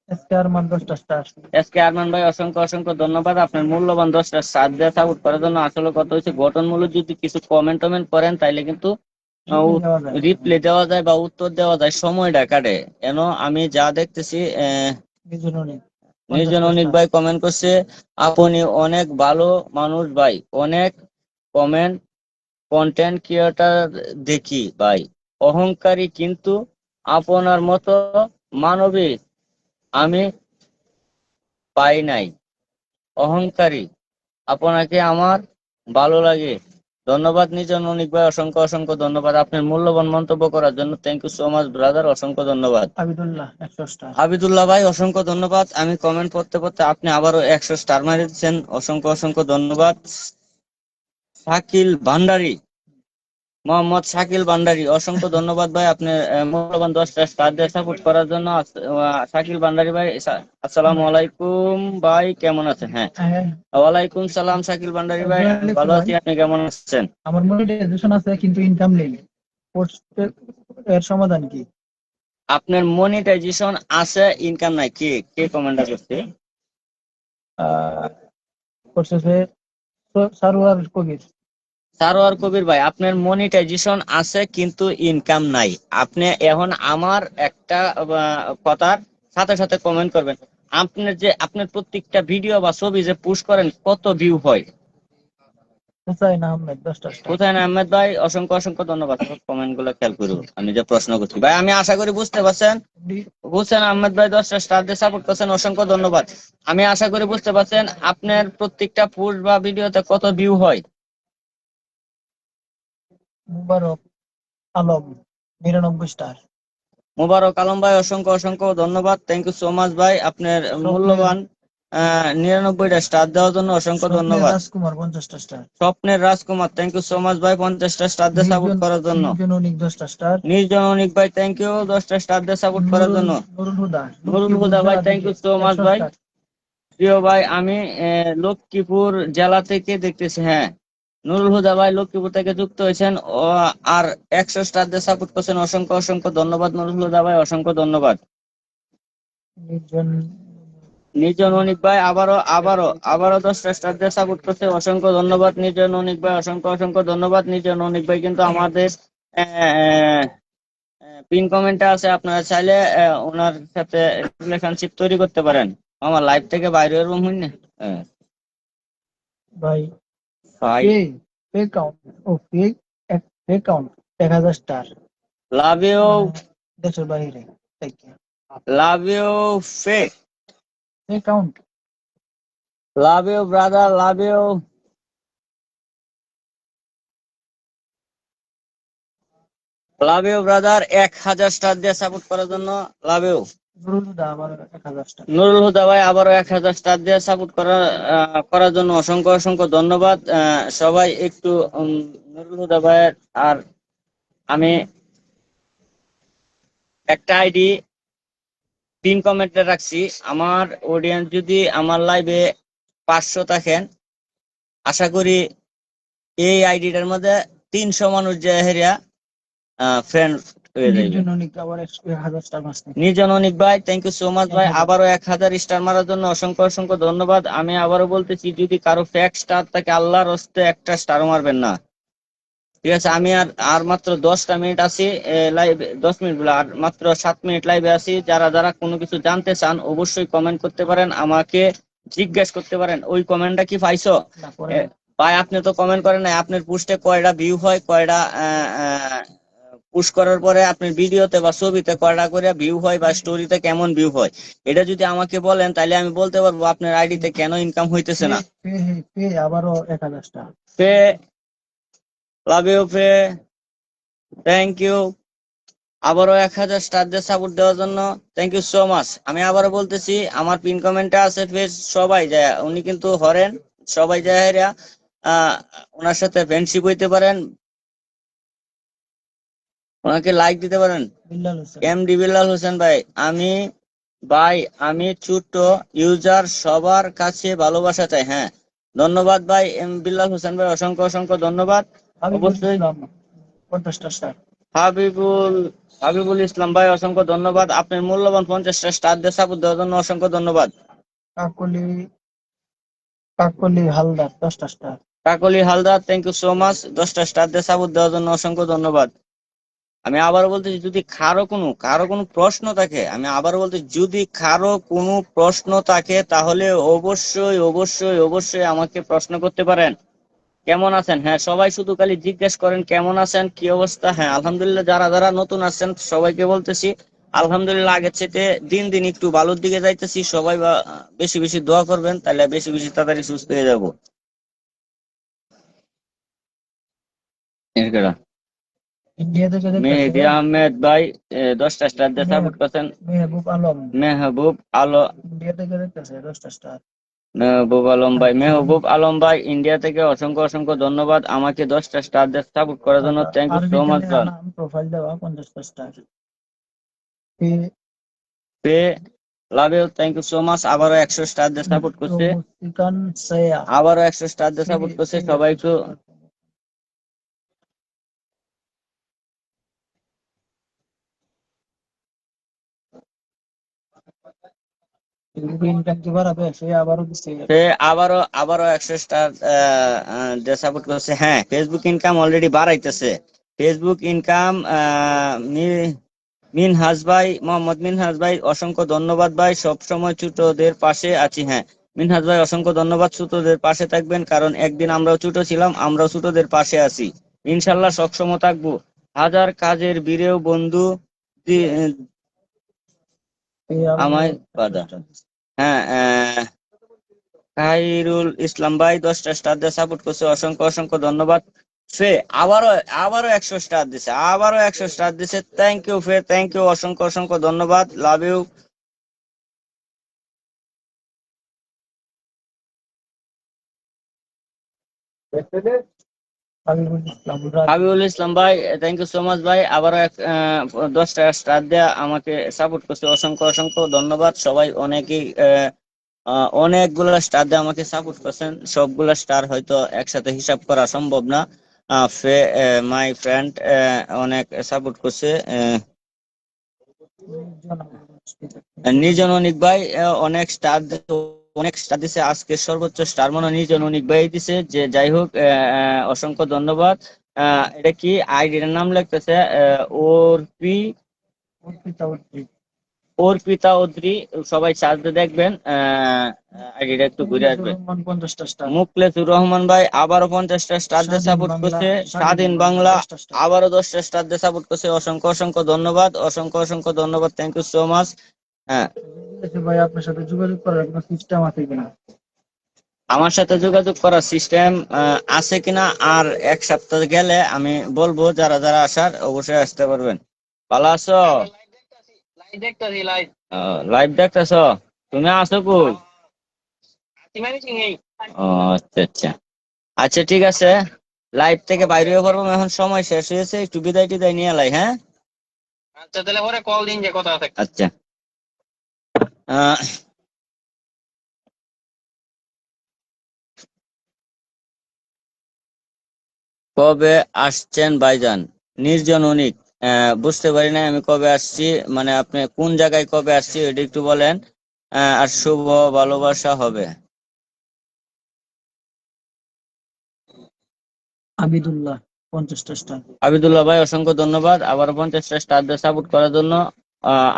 এসকে আরমান 10টা স্টার। এসকে আরমান ভাই, অসংখ্য অসংখ্য ধন্যবাদ। আপনার মূল্যবান 10টা স্টার দিয়ে সাপোর্ট করার জন্য। আসলে কথা হচ্ছে, গঠনমূলক যদি কিছু কমেন্ট টমেন্ট করেন, তাইলে কিন্তু রিপ্লে দেওয়া যায় বা উত্তর দেওয়া যায়, সময়টা কাটে। এন আমি যা দেখতেছি, নির্জন অনিক ভাই কমেন্ট করছে, আপনি অনেক ভালো মানুষ ভাই, অনেক কমেন্ট কন্টেন্ট ক্রিয়েটার দেখি ভাই, অহংকারী কিন্তু আপনার মতো মানবিক আমি পাই নাই। অহংকারী আপনাকে আমার ভালো লাগে। ধন্যবাদ নিজন অনিক ভাই, অসংখ্য অসংখ্য ধন্যবাদ আপনার মূল্যবান মন্তব্য করার জন্য। Thank you so much brother, অসংখ্য ধন্যবাদ। আবিদুল্লাহ 100 স্টার। হাবিদুল্লাহ ভাই, অসংখ্য ধন্যবাদ। আমি কমেন্ট পড়তে পড়তে আপনি আবারও 100 স্টার মারি দিচ্ছেন, অসংখ্য অসংখ্য ধন্যবাদ। শাকিল ভান্ডারী, মোহাম্মদ শাকিল ভান্ডারী, অসংখ্য ধন্যবাদ ভাই, আপনি মূল্যবান 10টা স্টার দিয়ে সাপোর্ট করার জন্য। শাকিল ভান্ডারী ভাই, আসসালামু আলাইকুম ভাই, কেমন আছেন? হ্যাঁ, ওয়ালাইকুম সালাম শাকিল ভান্ডারী ভাই, ভালো আছি, আপনি কেমন আছেন? আমার মনিটাইজেশন আছে কিন্তু ইনকাম নেই, এর সমাধান কি? আপনার মনিটাইজেশন আছে, ইনকাম নাই, কে কে কমেন্ট করছে? করছে সারোয়ার কবির। সারোয়ার কবির ভাই, আপনার মনিটাইজেশন আছে কিন্তু ইনকাম নাই। আপনি এখন আমার একটা কথার সাথে সাথে কমেন্ট করবেন, আপনার প্রত্যেকটা ভিডিও বা ছবি যে পুশ করেন, কত ভিউ হয়? হুসাইন আহমেদ 10টা স্টার। হুসাইন আহমেদ ভাই, অসংখ্য অসংখ্য ধন্যবাদ। কমেন্ট গুলো খেয়াল করুন, আমি যে প্রশ্ন করছি ভাই, আমি আশা করি বুঝতে পারছেন। হুসেন আহমেদ ভাই 10টা স্টার দিয়ে সাপোর্ট করছেন, অসংখ্য ধন্যবাদ। আমি আশা করি বুঝতে পারছেন আপনার প্রত্যেকটা পোস্ট বা ভিডিওতে কত ভিউ হয়। মুবারক আলম 99 স্টার। মুবারক আলম ভাই, অসংখ্য অসংখ্য ধন্যবাদ। থ্যাংক ইউ সো মাচ ভাই, আপনার মূল্যবান 99টা স্টার দেওয়ার জন্য অসংখ্য ধন্যবাদ। রাজকুমার 50টা স্টার। স্বপ্নের রাজকুমার, থ্যাংক ইউ সো মাচ ভাই, 50টা স্টার দিয়ে সাপোর্ট করার জন্য। অনিক 10টা স্টার। নির্জন অনিক ভাই, থ্যাংক ইউ 10টা স্টার দিয়ে সাপোর্ট করার জন্য। নুরুল হুদা ভাই, থ্যাংক ইউ সো মাচ ভাই। প্রিয় ভাই, আমি লক্ষ্মীপুর জেলা থেকে দেখতেছি। হ্যাঁ, নুরুল হুদা ভাই লক্ষ্মীপুর থেকে যুক্ত হয়েছেন, আর 100 স্টার দিয়ে সাপোর্ট করছেন, অসংখ্য অসংখ্য ধন্যবাদ নুরুল হুদা ভাই, অসংখ্য ধন্যবাদ। নির্জন অনিক ভাই আবারও 10টা স্টার দিয়ে সাপোর্ট করছে, অসংখ্য ধন্যবাদ নির্জন অনিক ভাই, অসংখ্য অসংখ্য ধন্যবাদ। নির্জন অনিক ভাই কিন্তু আমাদের পিন কমেন্টে আছে, আপনারা চাইলে ওনার সাথে রিলেশনশিপ তৈরি করতে পারেন। আমার লাইভ থেকে বাইরে এরকম হই না ভাই। ভাই। ফেক কাউন্ট, ও fake count 1000 star. Love you, দেশের বাইরে। Love you fake, fake count. Love you brother, love you. Love you brother, 1000 star দিয়ে সাপোর্ট করার জন্য, লাভ ইউ। নুরুল হুদা আবার 1000 স্টার। নুরুল হুদা ভাই আবারও 1000 স্টার দিয়ে সাপোর্ট করার জন্য অসংখ্য অসংখ্য ধন্যবাদ। সবাই একটু নুরুল হুদা ভাইয়ের আর আমি একটা আইডি পিন কমেন্টে রাখছি। আমার অডিয়েন্স যদি আমার লাইভে 500 থাকেন, আশা করি এই আইডিটার মধ্যে 300 মানুষ যে হেরিয়া ফ্রেন্ড হয়ে যাবে। নির্জন অনিক আবার 1000 স্টার মারছে। নিজন অনিক ভাই, থ্যাংক ইউ সো মাচ ভাই, 1000 আবারও 1000 স্টার মারার জন্য অসংখ্য অসংখ্য ধন্যবাদ। আমি আবারও বলতেছি, যদি কারো ফেক স্টার থাকে আল্লাহর হস্তে একটা স্টার মারবেন না, ঠিক আছে? আমি আর আর মাত্র 10টা মিনিট আছি লাইভে, 10 মিনিট বলে আর মাত্র 7 মিনিট লাইভে আছি। যারা যারা কোনো কিছু জানতে চান অবশ্যই কমেন্ট করতে পারেন, আমাকে জিজ্ঞেস করতে পারেন ওই কমেন্টটা কি পাইছো। না পরে এ, ভাই আপনি তো কমেন্ট করেন নাই, আপনার পোস্টে কয়টা ভিউ হয়, কয়টা পুশ করার পরে আপনার ভিডিওতে বা ছবিতে কয়টা করে ভিউ হয় বা স্টোরিতে কেমন ভিউ হয়, এটা যদি আমাকে বলেন তাহলে আমি বলতে পারবো আপনার আইডিতে কেন ইনকাম হইতেছে না। পে আবারও 1000 স্টার। পে, লাভ ইউ পে, থ্যাংক ইউ। আবারও 1000 স্টার দিয়ে সাপোর্ট দেওয়ার জন্য থ্যাংক ইউ সো মাচ। আমি আবারও বলতেছি, আমার পিন কমেন্টে আছে পেজ, সবাই যায়, উনি কিন্তু হরেন, সবাই যায় হেরা ওনার সাথে ফ্রেন্ডশিপ হইতে পারেন, ওনাকে লাইক দিতে পারেন। বিল্লাল হোসেন। এমডি বিল্লাল হোসেন ভাই, আমি ছোট্ট ইউজার, সবার কাছে ভালোবাসা চাই। হ্যাঁ, ধন্যবাদ ভাই এম বিল্লাল হোসেন ভাই, অসংখ্য অসংখ্য ধন্যবাদ। হাবিবুল অবশ্যই ইসলাম 50 স্টার। হাবিবুল ইসলাম ভাই, অসংখ্য ধন্যবাদ। আপনার মূল্যবান 50টা স্টার দিয়ে সাপোর্ট দেওয়ার জন্য অসংখ্য ধন্যবাদ। কাকলি কাকলি হালদার 10টা star. Kakoli Haldar, thank you so much, 10টা স্টার দিয়ে সাপোর্ট দেওয়ার জন্য অসংখ্য ধন্যবাদ। আমি আবারও বলতেছি, যদি কারো কোনো প্রশ্ন থাকে, আমি আবারও বলতেছি, যদি কারো কোনো প্রশ্ন থাকে তাহলে অবশ্যই অবশ্যই অবশ্যই আমাকে প্রশ্ন করতে পারেন। কেমন আছেন? হ্যাঁ, সবাই শুধু খালি জিজ্ঞেস করেন কেমন আছেন, কি অবস্থা। হ্যাঁ আলহামদুলিল্লাহ, যারা যারা নতুন আছেন সবাইকে বলতেছি আলহামদুলিল্লাহ, আগের চেয়ে দিন দিন একটু ভালোর দিকে যাইতেছি। সবাই বেশি বেশি দোয়া করবেন, তাহলে বেশি বেশি তাড়াতাড়ি সুস্থ হয়ে যাবো। ইন্ডিয়া থেকে দেখতেছে মেহেদি আহমেদ ভাই 10টা স্টার দিয়ে সাপোর্ট করছেন। মেহবুব আলম। মেহবুব আলো ইন্ডিয়া থেকে দেখতেছে 10টা স্টার। মেহবুব আলম ভাই ইন্ডিয়া থেকে অসংখ্য অসংখ্য ধন্যবাদ, আমাকে 10টা স্টার দিয়ে সাপোর্ট করার জন্য থ্যাংক ইউ সো মাচ। নাম প্রোফাইল দেওয়া 50 স্টার। পে, love you, thank you so much, আবারও 100 স্টার দিয়ে সাপোর্ট করছে, মুস্তিকান সায়া আবারও 100 স্টার দিয়ে সাপোর্ট করছে। সবাই একটু ইনকাম কি বাড়াবে, সে আবারও দিচ্ছে। সে আবারও 100 স্টার দিয়ে সাপোর্ট করছে। হ্যাঁ, ফেসবুক ইনকাম অলরেডি বাড়াইতেছে। ফেসবুক ইনকাম মিনহাজ ভাই, মোহাম্মদ মিনহাজ ভাই, অসংখ্য ধন্যবাদ ভাই, সব সময় ছোটদের পাশে আছি। হ্যাঁ মিনহাজ ভাই, অসংখ্য ধন্যবাদ, ছোটদের পাশে থাকবেন, কারণ একদিন আমরাও ছোট ছিলাম, আমরাও ছোটদের পাশে আছি, ইনশাল্লাহ সবসময় থাকবো। হাজার কাজের বীরেও বন্ধু আমায় বাধা। হ্যাঁ, খাইরুল ইসলাম ভাই 10টা স্টার দিয়ে সাপোর্ট করছে, অসংখ্য অসংখ্য ধন্যবাদ। ফে আবারও 100 স্টার দিছে, আবারও 100 স্টার দিছে, থ্যাংক ইউ ফে, থ্যাংক ইউ, অসংখ্য অসংখ্য ধন্যবাদ, লাভ ইউ। হাবিবুল ইসলাম ভাই, থ্যাংক ইউ সো মাচ ভাই, আবারও 10টা স্টার দিয়ে আমাকে সাপোর্ট করছে, অসংখ্য অসংখ্য ধন্যবাদ। সবাই অনেকগুলা স্টার দিয়ে আমাকে সাপোর্ট করছেন, সবগুলা স্টার হয়তো একসাথে হিসাব করা সম্ভব না। মাই ফ্রেন্ড অনেক সাপোর্ট করছে। নিজন অনিক ভাই অনেক স্টার দিছে, আজকে সর্বোচ্চ স্টার মনে হয় নিজন অনিক ভাই দিছে, যে যাই হোক অসংখ্য ধন্যবাদ। এটা কি আইডির নাম লিখতেছে অর্পিতা অদ্রি, সবাই সার্চ দিয়ে দেখবেন, আইডিটা একটু ঘুরে আসবে। মুকলেসুর রহমান ভাই আবারও 50টা স্টার দিয়ে সাপোর্ট করছে। স্বাধীন বাংলা আবারও 10টা স্টার দিয়ে সাপোর্ট করছে, অসংখ্য অসংখ্য ধন্যবাদ, অসংখ্য অসংখ্য ধন্যবাদ, থ্যাংক ইউ সো মাচ। হ্যাঁ, ভাই আপনার সাথে যোগাযোগ করার কোনো সিস্টেম আছে কিনা? আমার সাথে যোগাযোগ করার সিস্টেম আছে কিনা আর এক সপ্তাহ গেলে আমি বলবো, যারা যারা আসার অবশ্যই আসতে পারবেন। ভালো আছো? লাইভ দেখতেছি লাইভ। লাইভ দেখতেছ? তুমি আছো কই? মানে চিনি। ও আচ্ছা আচ্ছা। আচ্ছা ঠিক আছে, লাইভ থেকে বাইরে হয়ে পড়বো, এখন সময় শেষ হয়েছে, একটু বিদায় টিদায় নিয়ে লাই, হ্যাঁ? আচ্ছা তাহলে পরে কল দিন যে কথা আছে। আচ্ছা। আহ, কবে আসছেন ভাইজান? নির্জন অনিক। বুঝতে পারি না আমি কবে আসছি, মানে আপনি কোন জায়গায় কবে আসছি এটা একটু বলেন। আর শুভ ভালোবাসা হবে। আবিদুল্লাহ 50টা স্টার। আবিদুল্লাহ ভাই অসংখ্য ধন্যবাদ আবার 50টা স্টার দিয়ে সাপোর্ট করার জন্য।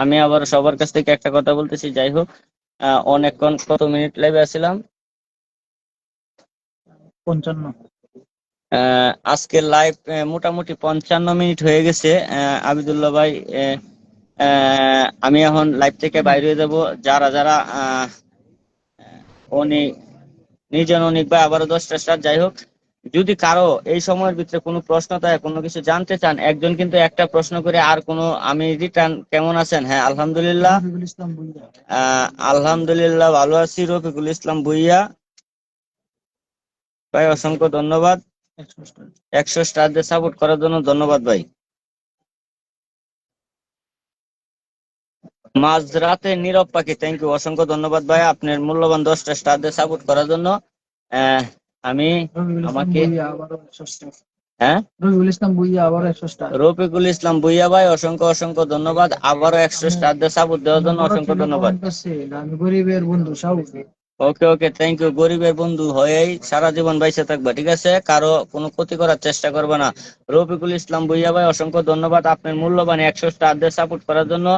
আমি আবার সবার কাছ থেকে একটা কথা বলতেছি, যাই হোক অনেকক্ষণ, কত মিনিট লাইভে আছিলাম? 55। আজকের লাইভ মোটামুটি 55 মিনিট হয়ে গেছে। আবিদুল্লাহ ভাই, আমি এখন লাইভ থেকে বাইরে হয়ে যাব। যারা যারা অনেক নির্জন অনেক ভাই আবারও 10টা স্টার। যাই হোক, যদি কারো এই সময়ের ভিতরে কোনো প্রশ্ন থাকে, কোনো কিছু জানতে চান, একজন কিন্তু একটা প্রশ্ন করে আর কোনো, আমি রিটার্ন কেমন আছেন? হ্যাঁ আলহামদুলিল্লাহ। রফিকুল ইসলাম ভুইয়া আলহামদুলিল্লাহ ভালো আছি। রফিকুল ইসলাম ভুইয়া ভাই অসংখ্য ধন্যবাদ 100 স্টার। 100 স্টার দিয়ে সাপোর্ট করার জন্য, ধন্যবাদ ভাই। মাঝরাতে নীরব পাখি, থ্যাংক ইউ, অসংখ্য ধন্যবাদ ভাই আপনার মূল্যবান 10টা স্টার দিয়ে সাপোর্ট করার জন্য। আমি রফিকুল ইসলাম আমাকে, ভুইয়া আবারও 100 স্টার। হ্যাঁ রফিকুল ইসলাম ভুইয়া আবারও 100 স্টার। রফিকুল ইসলাম ভুইয়া ভাই অসংখ্য অসংখ্য ধন্যবাদ আবারও 100 স্টার দিয়ে সাপোর্ট দেওয়ার জন্য, বড় অসংখ্য ছেলে ধন্যবাদ। কমেন্ট করছে, আমি গরিবের বন্ধু সাহু। ওকে ওকে, থ্যাংক ইউ। গরিবের বন্ধু হয়েই সারা জীবন বাইসে থাকবে, ঠিক আছে? কারো কোনো ক্ষতি করার চেষ্টা করবে না। রফিকুল ইসলাম ভুইয়া ভাই অসংখ্য ধন্যবাদ আপনার মূল্যবান 100 স্টার দিয়ে সাপোর্ট করার জন্য।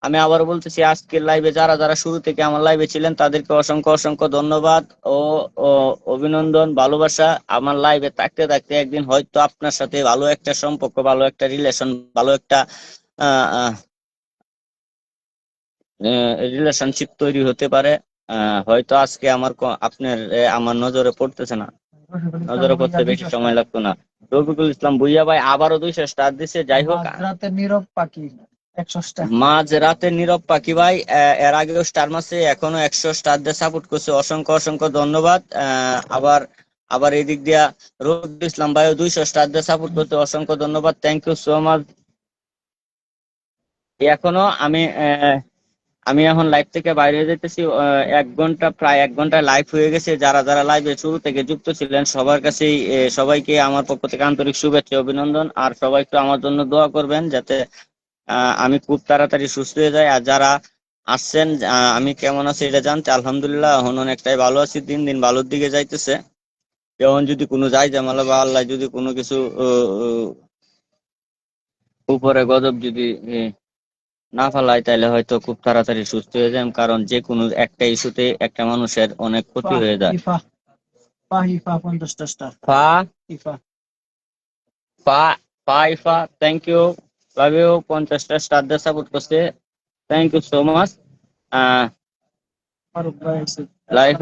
আমি আবার বলতেছি, আজকের লাইভে যারা যারা শুরু থেকে আমার লাইভে ছিলেন তাদেরকে অসংখ্য অসংখ্য ধন্যবাদ ও ও অভিনন্দন, ভালোবাসা। আমার লাইভে থাকতে থাকতে একদিন হয়তো আপনার সাথে ভালো একটা সম্পর্ক, ভালো একটা রিলেশন, ভালো একটা রিলেশনশিপ তৈরি হতে পারে। হয়তো আজকে আপনার আমার নজরে পড়তেছে না, রফিকুল ইসলাম নজরে ভুইয়া পড়তে বেশি 200 সময় স্টার। লাগতো না। রফিকুল ইসলাম ভুইয়া ভাই আবারও 200 স্টার দিছে। যাই হোক, মাঝরাতের নীরব পাখি 100 স্টার। মাঝ রাতে নীরব পাখি ভাই এর আগেও স্টার মাসে, এখনো 100 স্টার দিয়ে সাপোর্ট করছে, অসংখ্য অসংখ্য ধন্যবাদ। আবার আবার এই দিক দিয়া রফিকুল ইসলাম ভাইও 200 স্টার দিয়ে সাপোর্ট করতে, অসংখ্য ধন্যবাদ, থ্যাংক ইউ সো মাচ। এখনো আমি এখন লাইভ থেকে বাইরে যেতেছি। 1 ঘন্টা, প্রায় 1 ঘন্টা লাইভ হয়ে গেছে। যারা যারা লাইভে শুরু থেকে যুক্ত ছিলেন সবার কাছেই সবাইকে আমার পক্ষ থেকে আন্তরিক শুভেচ্ছা, অভিনন্দন। আর সবাই একটু আমার জন্য দোয়া করবেন যাতে আমি খুব তাড়াতাড়ি সুস্থ হয়ে যাই। আর যারা আসছেন, আমি কেমন আছি এটা জানতে, আলহামদুলিল্লাহ এখন অনেকটাই ভালো আছি, দিন দিন ভালোর দিকে যাইতেছে। যেমন যদি কোনো যাই ঝামেলা বা আল্লাহ যদি কোনো কিছু উপরে গজব যদি না ফেলাই, তাহলে হয়তো খুব তাড়াতাড়ি সুস্থ হয়ে যায়, কারণ যে কোনো একটা ইস্যুতে একটা মানুষের অনেক ক্ষতি হয়ে যায়। ইফা ইফা 50টা স্টার। ফা ইফা ফা ফা Ifa, thank you, love you, 50টা স্টার দিয়ে সাপোর্ট করছে, thank you so much. Faruk ভাই আছে। লাইফ,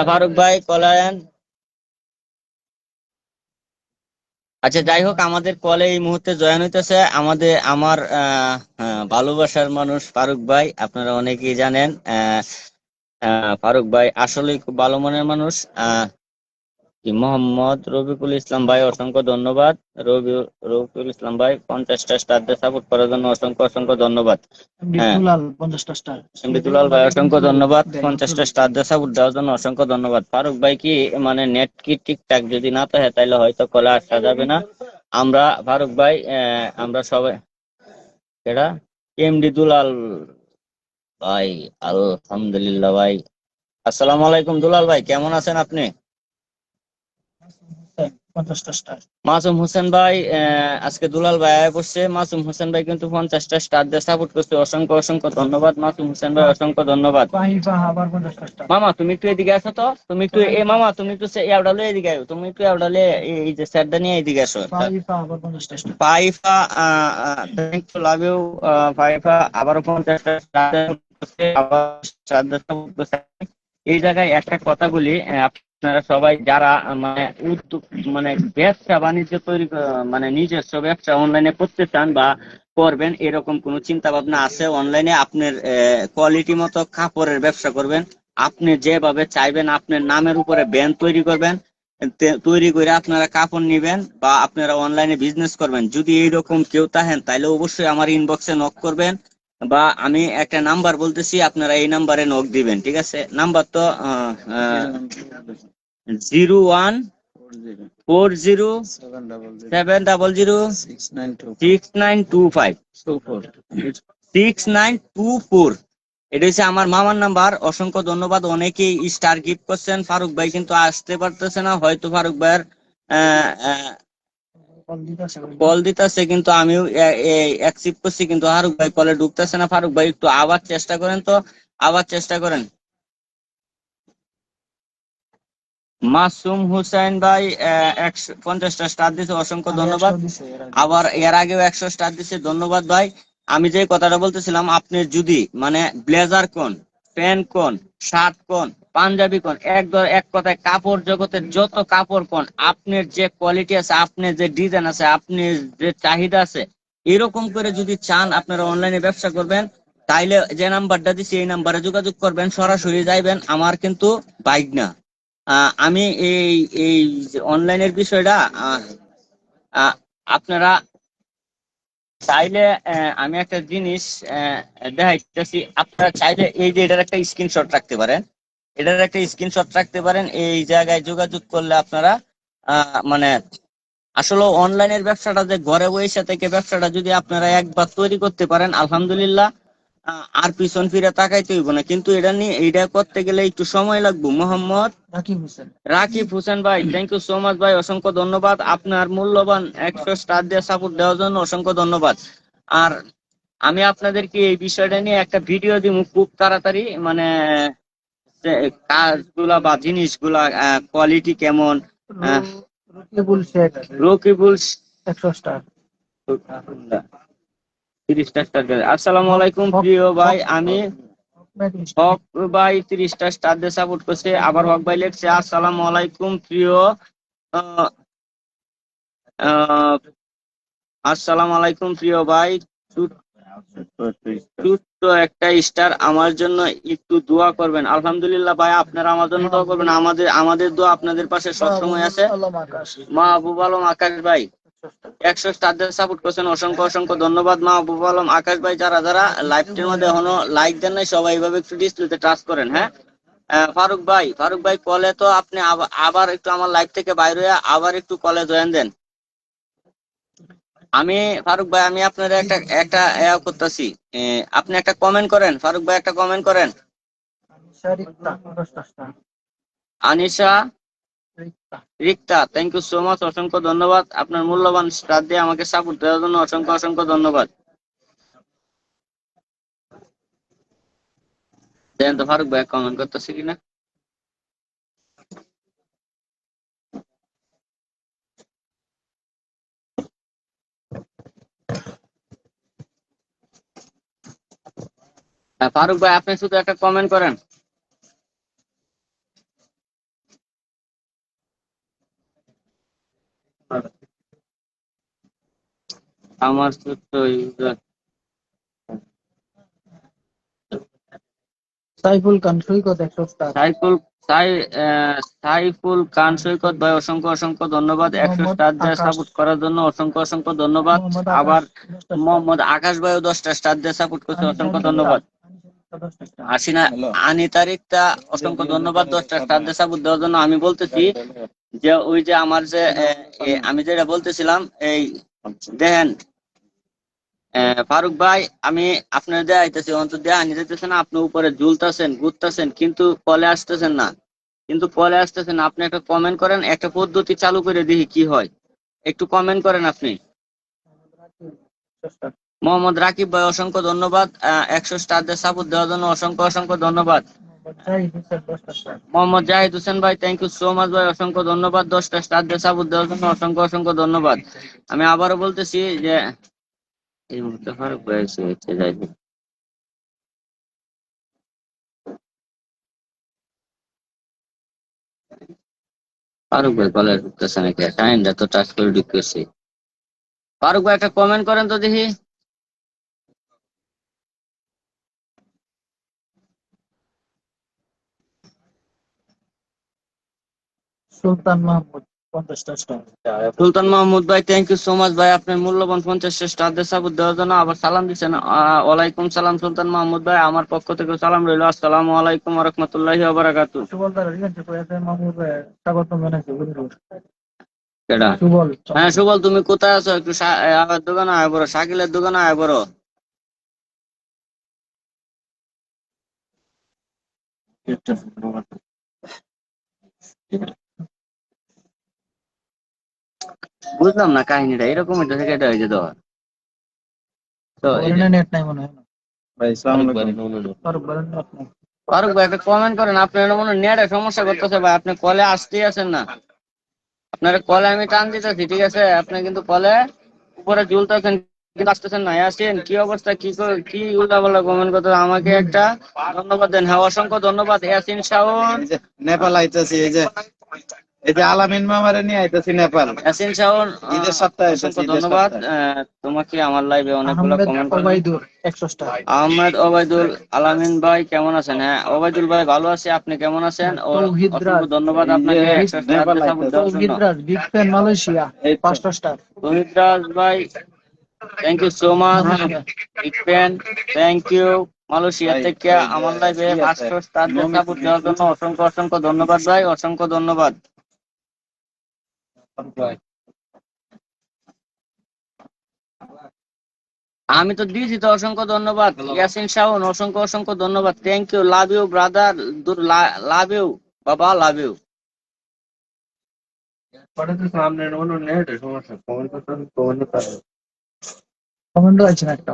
ফারুক ভাই কলায়ন। আচ্ছা যাই হোক, আমাদের কলে এই মুহূর্তে জয়েন হইতেছে আমার ভালোবাসার মানুষ ফারুক ভাই, আপনারা অনেকেই জানেন। ফারুক ভাই আসলেই খুব ভালো মনের মানুষ। মোহাম্মদ রফিকুল ইসলাম ভাই অসংখ্য ধন্যবাদ। রফিকুল ইসলাম ভাই 50টা স্টার দিয়ে সাপোর্ট করার জন্য অসংখ্য অসংখ্য ধন্যবাদ। হ্যাঁ, দুলাল 50টা স্টার। এমডি দুলাল ভাই অসংখ্য ধন্যবাদ 50টা স্টার দিয়ে সাপোর্ট দেওয়ার জন্য, অসংখ্য ধন্যবাদ। ফারুক ভাই কি মানে নেট কি ঠিকঠাক যদি না থাকে তাহলে হয়তো কলে আসা যাবে না। আমরা ফারুক ভাই আমরা সবাই, এটা এমডি দুলাল ভাই, আলহামদুলিল্লাহ ভাই। আসসালামু আলাইকুম দুলাল ভাই, কেমন আছেন আপনি? 50টা স্টার। মাসুম হোসেন ভাই, আজকে দুলাল ভাই আয়া পড়ছে। মাসুম হোসেন ভাই কিন্তু 50টা স্টার দিয়ে সাপোর্ট করছে, অসংখ্য অসংখ্য ধন্যবাদ মাসুম হোসেন ভাই, অসংখ্য ধন্যবাদ। ইফা আবার 50টা স্টার। মামা তুমি একটু এদিকে আসো তো, তুমি একটু মামা তুমি একটু ইয়াওডালে এদিকে আয়ো, তুমি একটু ইয়াওডালে এই যে স্যারটা নিয়ে এদিকে আসো। ইফা আবার 50টা স্টার। ফাইফা, থ্যাংক ইউ, লাভ ইউ। ফাইফা আবারও 50টা স্টার করছে, আবার স্টার দিয়ে support করছে। এই জায়গায় একটা কথা বলি, আপনারা সবাই যারা মানে উদ্যোগ, মানে ব্যবসা বাণিজ্য তৈরি মানে নিজস্ব ব্যবসা অনলাইনে করতে চান বা করবেন এরকম কোনো চিন্তা ভাবনা আছে? অনলাইনে আপনার কোয়ালিটি মতো কাপড়ের ব্যবসা করবেন, আপনি যেভাবে চাইবেন আপনার নামের উপরে ব্র্যান্ড তৈরি করবেন, তৈরি করে আপনারা কাপড় নিবেন বা আপনারা অনলাইনে বিজনেস করবেন। যদি এইরকম কেউ থাকেন তাহলে অবশ্যই আমার ইনবক্সে নক করবেন, বা আমি একটা নাম্বার বলতেছি, আপনারা এই নাম্বারে নক দিবেন, ঠিক আছে? নাম্বার তো 0140 700 6925 6924। এটা হচ্ছে আমার মামার নাম্বার। অসংখ্য ধন্যবাদ। অনেকেই স্টার গিফট করছেন। ফারুক ভাই কিন্তু আসতে পারতেছে না, হয়তো ফারুক ভাইয়ের কল দিতেছে, কিন্তু আমিও অ্যাকসেপ্ট করছি, কিন্তু ফারুক ভাই কলে ঢুকতেছে না। ফারুক ভাই একটু আবার চেষ্টা করেন তো, আবার চেষ্টা করেন। মাসুম হুসাইন ভাই 150টা স্টার দিছে, অসংখ্য ধন্যবাদ। আবার এর আগেও 100 স্টার দিছে, ধন্যবাদ ভাই। আমি যে কথাটা বলতেছিলাম, আপনি যদি মানে ব্লেজার কোন, প্যান্ট কোন, শার্ট কোন, পাঞ্জাবি কোন, এক কথায় কাপড় জগতের যত কাপড় কোন, আপনার যে কোয়ালিটি আছে, আপনার যে ডিজাইন আছে, আপনার যে চাহিদা আছে, এরকম করে যদি চান আপনারা অনলাইনে ব্যবসা করবেন, তাইলে যে নাম্বারটা দিছি এই নাম্বারে যোগাযোগ করবেন, সরাসরি যাইবেন। আমার কিন্তু বাইক না, আমি এই এই অনলাইনের বিষয়টা আহ, আপনারা চাইলে আমি একটা জিনিস দেখাইতেছি। আপনারা চাইলে এই যে এটার একটা স্ক্রিনশট রাখতে পারেন, এটার একটা স্ক্রিনশট রাখতে পারেন। এই জায়গায় যোগাযোগ করলে আপনারা মানে আসলে অনলাইনের ব্যবসাটা যে ঘরে বসে থেকে ব্যবসাটা যদি আপনারা একবার তৈরি করতে পারেন, আলহামদুলিল্লাহ, আর পিছন ফিরে তাকাইতে হইব না। কিন্তু এটা নিয়ে এইটা করতে গেলে একটু সময় লাগবে। মোহাম্মদ রাকিব হোসেন ভাই, থ্যাংক ইউ সো মাচ ভাই, অসংখ্য ধন্যবাদ। আপনার মূল্যবান 100 স্টার দিয়ে সাপোর্ট দেওয়ার জন্য অসংখ্য ধন্যবাদ। আর আমি আপনাদেরকে এই বিষয়টা নিয়ে একটা ভিডিও দিব খুব তাড়াতাড়ি, মানে কাজগুলা বা জিনিসগুলা কোয়ালিটি কেমন। রকিবুল 100 স্টার। 30টা স্টার। আসসালামু আলাইকুম প্রিয় ভাই, আমি হক ভাই 30টা স্টার দিয়ে সাপোর্ট করছে। আবার হক ভাই লিখছে আসসালামু আলাইকুম প্রিয় আহ, আহ, আসসালামু আলাইকুম প্রিয় ভাই, ছোট্ট একটা স্টার আমার জন্য একটু দোয়া করবেন। আলহামদুলিল্লাহ ভাই, আপনারা আমার জন্য দোয়া করবেন। আমাদের দোয়া আপনাদের পাশে সবসময় আছে। মাহবুব আলম আকাশ ভাই 100 স্টার দিয়ে সাপোর্ট করছেন, অসংখ্য অসংখ্য ধন্যবাদ মাহবুব আলম আকাশ ভাই। যারা যারা লাইভটির মধ্যে এখনো লাইক দেন নাই, সবাই এইভাবে একটু ডিসপ্লেতে টাচ করেন। হ্যাঁ, ফারুক ভাই কলে তো আপনি আবার একটু আমার লাইভ থেকে বাইরে হয়ে আবার একটু কলে জয়েন দেন। আমি ফারুক ভাই, আমি আপনার একটা একটা করতেছি, আপনি একটা কমেন্ট করেন। ফারুক ভাই একটা কমেন্ট করেন। Anisha Rikta, thank you so much, অসংখ্য ধন্যবাদ। আপনার মূল্যবান স্টার দিয়ে আমাকে সাপোর্ট দেওয়ার জন্য অসংখ্য অসংখ্য ধন্যবাদ। দেখেন তো ফারুক ভাই কমেন্ট করতেছে কিনা। ফারুক ভাই, আপনি শুধু একটা কমেন্ট করেন। আমার ছোট্ট ইউজার সাইফুল খান সৈকত 100 স্টার। সাইফুল খান সৈকত ভাই, অসংখ্য অসংখ্য ধন্যবাদ 100 স্টার দিয়ে সাপোর্ট করার জন্য, অসংখ্য অসংখ্য ধন্যবাদ। আবার মোহাম্মদ আকাশ ভাইও 10টা স্টার দিয়ে সাপোর্ট করছে, অসংখ্য ধন্যবাদ। আসিনা আনিতা রিক্তা, অসংখ্য ধন্যবাদ 10টা স্টার দিয়ে সাপোর্ট দেওয়ার জন্য। আমি বলতেছি যে ওই যে আমার যে আমি যেটা বলতেছিলাম, এই দেখেন ফারুক ভাই, আমি আপনার দেখাইতেছি, অন্তত দেখা যেতেছে না, আপনি উপরে ঝুলতেছেন ঘুরতেছেন, কিন্তু কলে আসতেছেন না, আপনি একটা কমেন্ট করেন, একটা পদ্ধতি চালু করে দেখি কি হয়। একটু কমেন্ট করেন আপনি। মোহাম্মদ রাকিব ভাই, অসংখ্য ধন্যবাদ 100 স্টার দিয়ে সাপোর্ট দেওয়ার জন্য, অসংখ্য অসংখ্য ধন্যবাদ। মোহাম্মদ জাহিদ হোসেন ভাই, থ্যাংক ইউ সো মাচ ভাই, অসংখ্য ধন্যবাদ 10টা স্টার দিয়ে সাপোর্ট দেওয়ার জন্য, অসংখ্য অসংখ্য ধন্যবাদ। আমি আবারও বলতেছি যে এই মুহূর্তে ফারুক ভাই এসে যাই। ফারুক ভাই কলের ঢুকতেছে নাকি? টাইমটা তো টাচ করে ঢুকতেছি। ফারুক ভাই একটা কমেন্ট করেন তো দেখি। সুলতান মাহমুদ 50টা স্টার। সুলতান মাহমুদ ভাই, থ্যাংক ইউ সো মাচ ভাই, আপনার মূল্যবান 50 স্টার দিয়ে সাপোর্ট দেওয়ার জন্য। আবার সালাম দিচ্ছেন। ওয়ালাইকুম সালাম সুলতান মাহমুদ ভাই, আমার পক্ষ থেকে সালাম রইল। আসসালামু আলাইকুম ওয়া রাহমাতুল্লাহি ওয়া বারাকাতুহু। সুবল তার রিলেশনশিপ হয়েছে মাহমুদ স্বাগত জানাইছে বুঝলো। কেডা? সুবল হ্যাঁ সুবল, তুমি কোথায় আছো? একটু আমার দোকানে আয় বড়, শাকিলের দোকানে আয় বড়। বুঝলাম না কাহিনীটা, এরকম হইতেছে কেটে হয়েছে তো। তো এই যে নেট নাই মনে হয় না। ভাই সালাম আলাইকুম। ফারুক বলেন না আপনি। ফারুক ভাই একটা কমেন্ট করেন, আপনার মনে হয় নেটে সমস্যা করতেছে ভাই, আপনি কলে আসতেই আছেন না। আপনার কলে আমি টান দিতেছি, ঠিক আছে, আপনি কিন্তু কলে উপরে ঝুলতেছেন কিন্তু আসতেছেন না। আসেন, কি অবস্থা, কি উল্টা পাল্টা কমেন্ট করতে, আমাকে একটা ধন্যবাদ দেন। হ্যাঁ অসংখ্য ধন্যবাদ ইয়াসিন শাওন। এই যে নেপাল আইতাছি, এই যে আলামিন মামারে নিয়ে আইতাছি নেপাল। ইয়াসিন শাওন, ঈদের সপ্তাহে আইতাছি, অসংখ্য ঈদের ধন্যবাদ। সপ্তাহে। তোমাকে আমার লাইভে অনেকগুলো আহমেদ কমেন্ট করলাম। ওবাইদুর 100 স্টার। আহমেদ ওবায়দুল আলামিন ভাই কেমন আছেন? হ্যাঁ ওবায়দুল ভাই ভালো আছি, আপনি কেমন আছেন? ও তৌহিদ অসংখ্য রাজ, ধন্যবাদ এই যে আপনাকে 100 স্টার নেপাল দিয়ে সাপোর্ট দেওয়ার জন্য। Tauhid Raj big fan Malaysia এই তো। 5টা স্টার। রোহিত রাজ ভাই, thank you so much, big fan, thank you. Malaysia ভাই, থেকে এই যে আমার লাইভে কি আছে? 500 স্টার দিয়ে সাপোর্ট দেওয়ার জন্য অসংখ্য অসংখ্য ধন্যবাদ ভাই, অসংখ্য ধন্যবাদ। আমি তো দিয়েছি তো, অসংখ্য ধন্যবাদ। ইয়াসিন শাওন, অসংখ্য অসংখ্য ধন্যবাদ, thank you, love you brother, love you বাবা, লাভ ইউ। সামনে মনে নেট সমস্যা, কমেন্ট কমেন্ট আছে না একটা।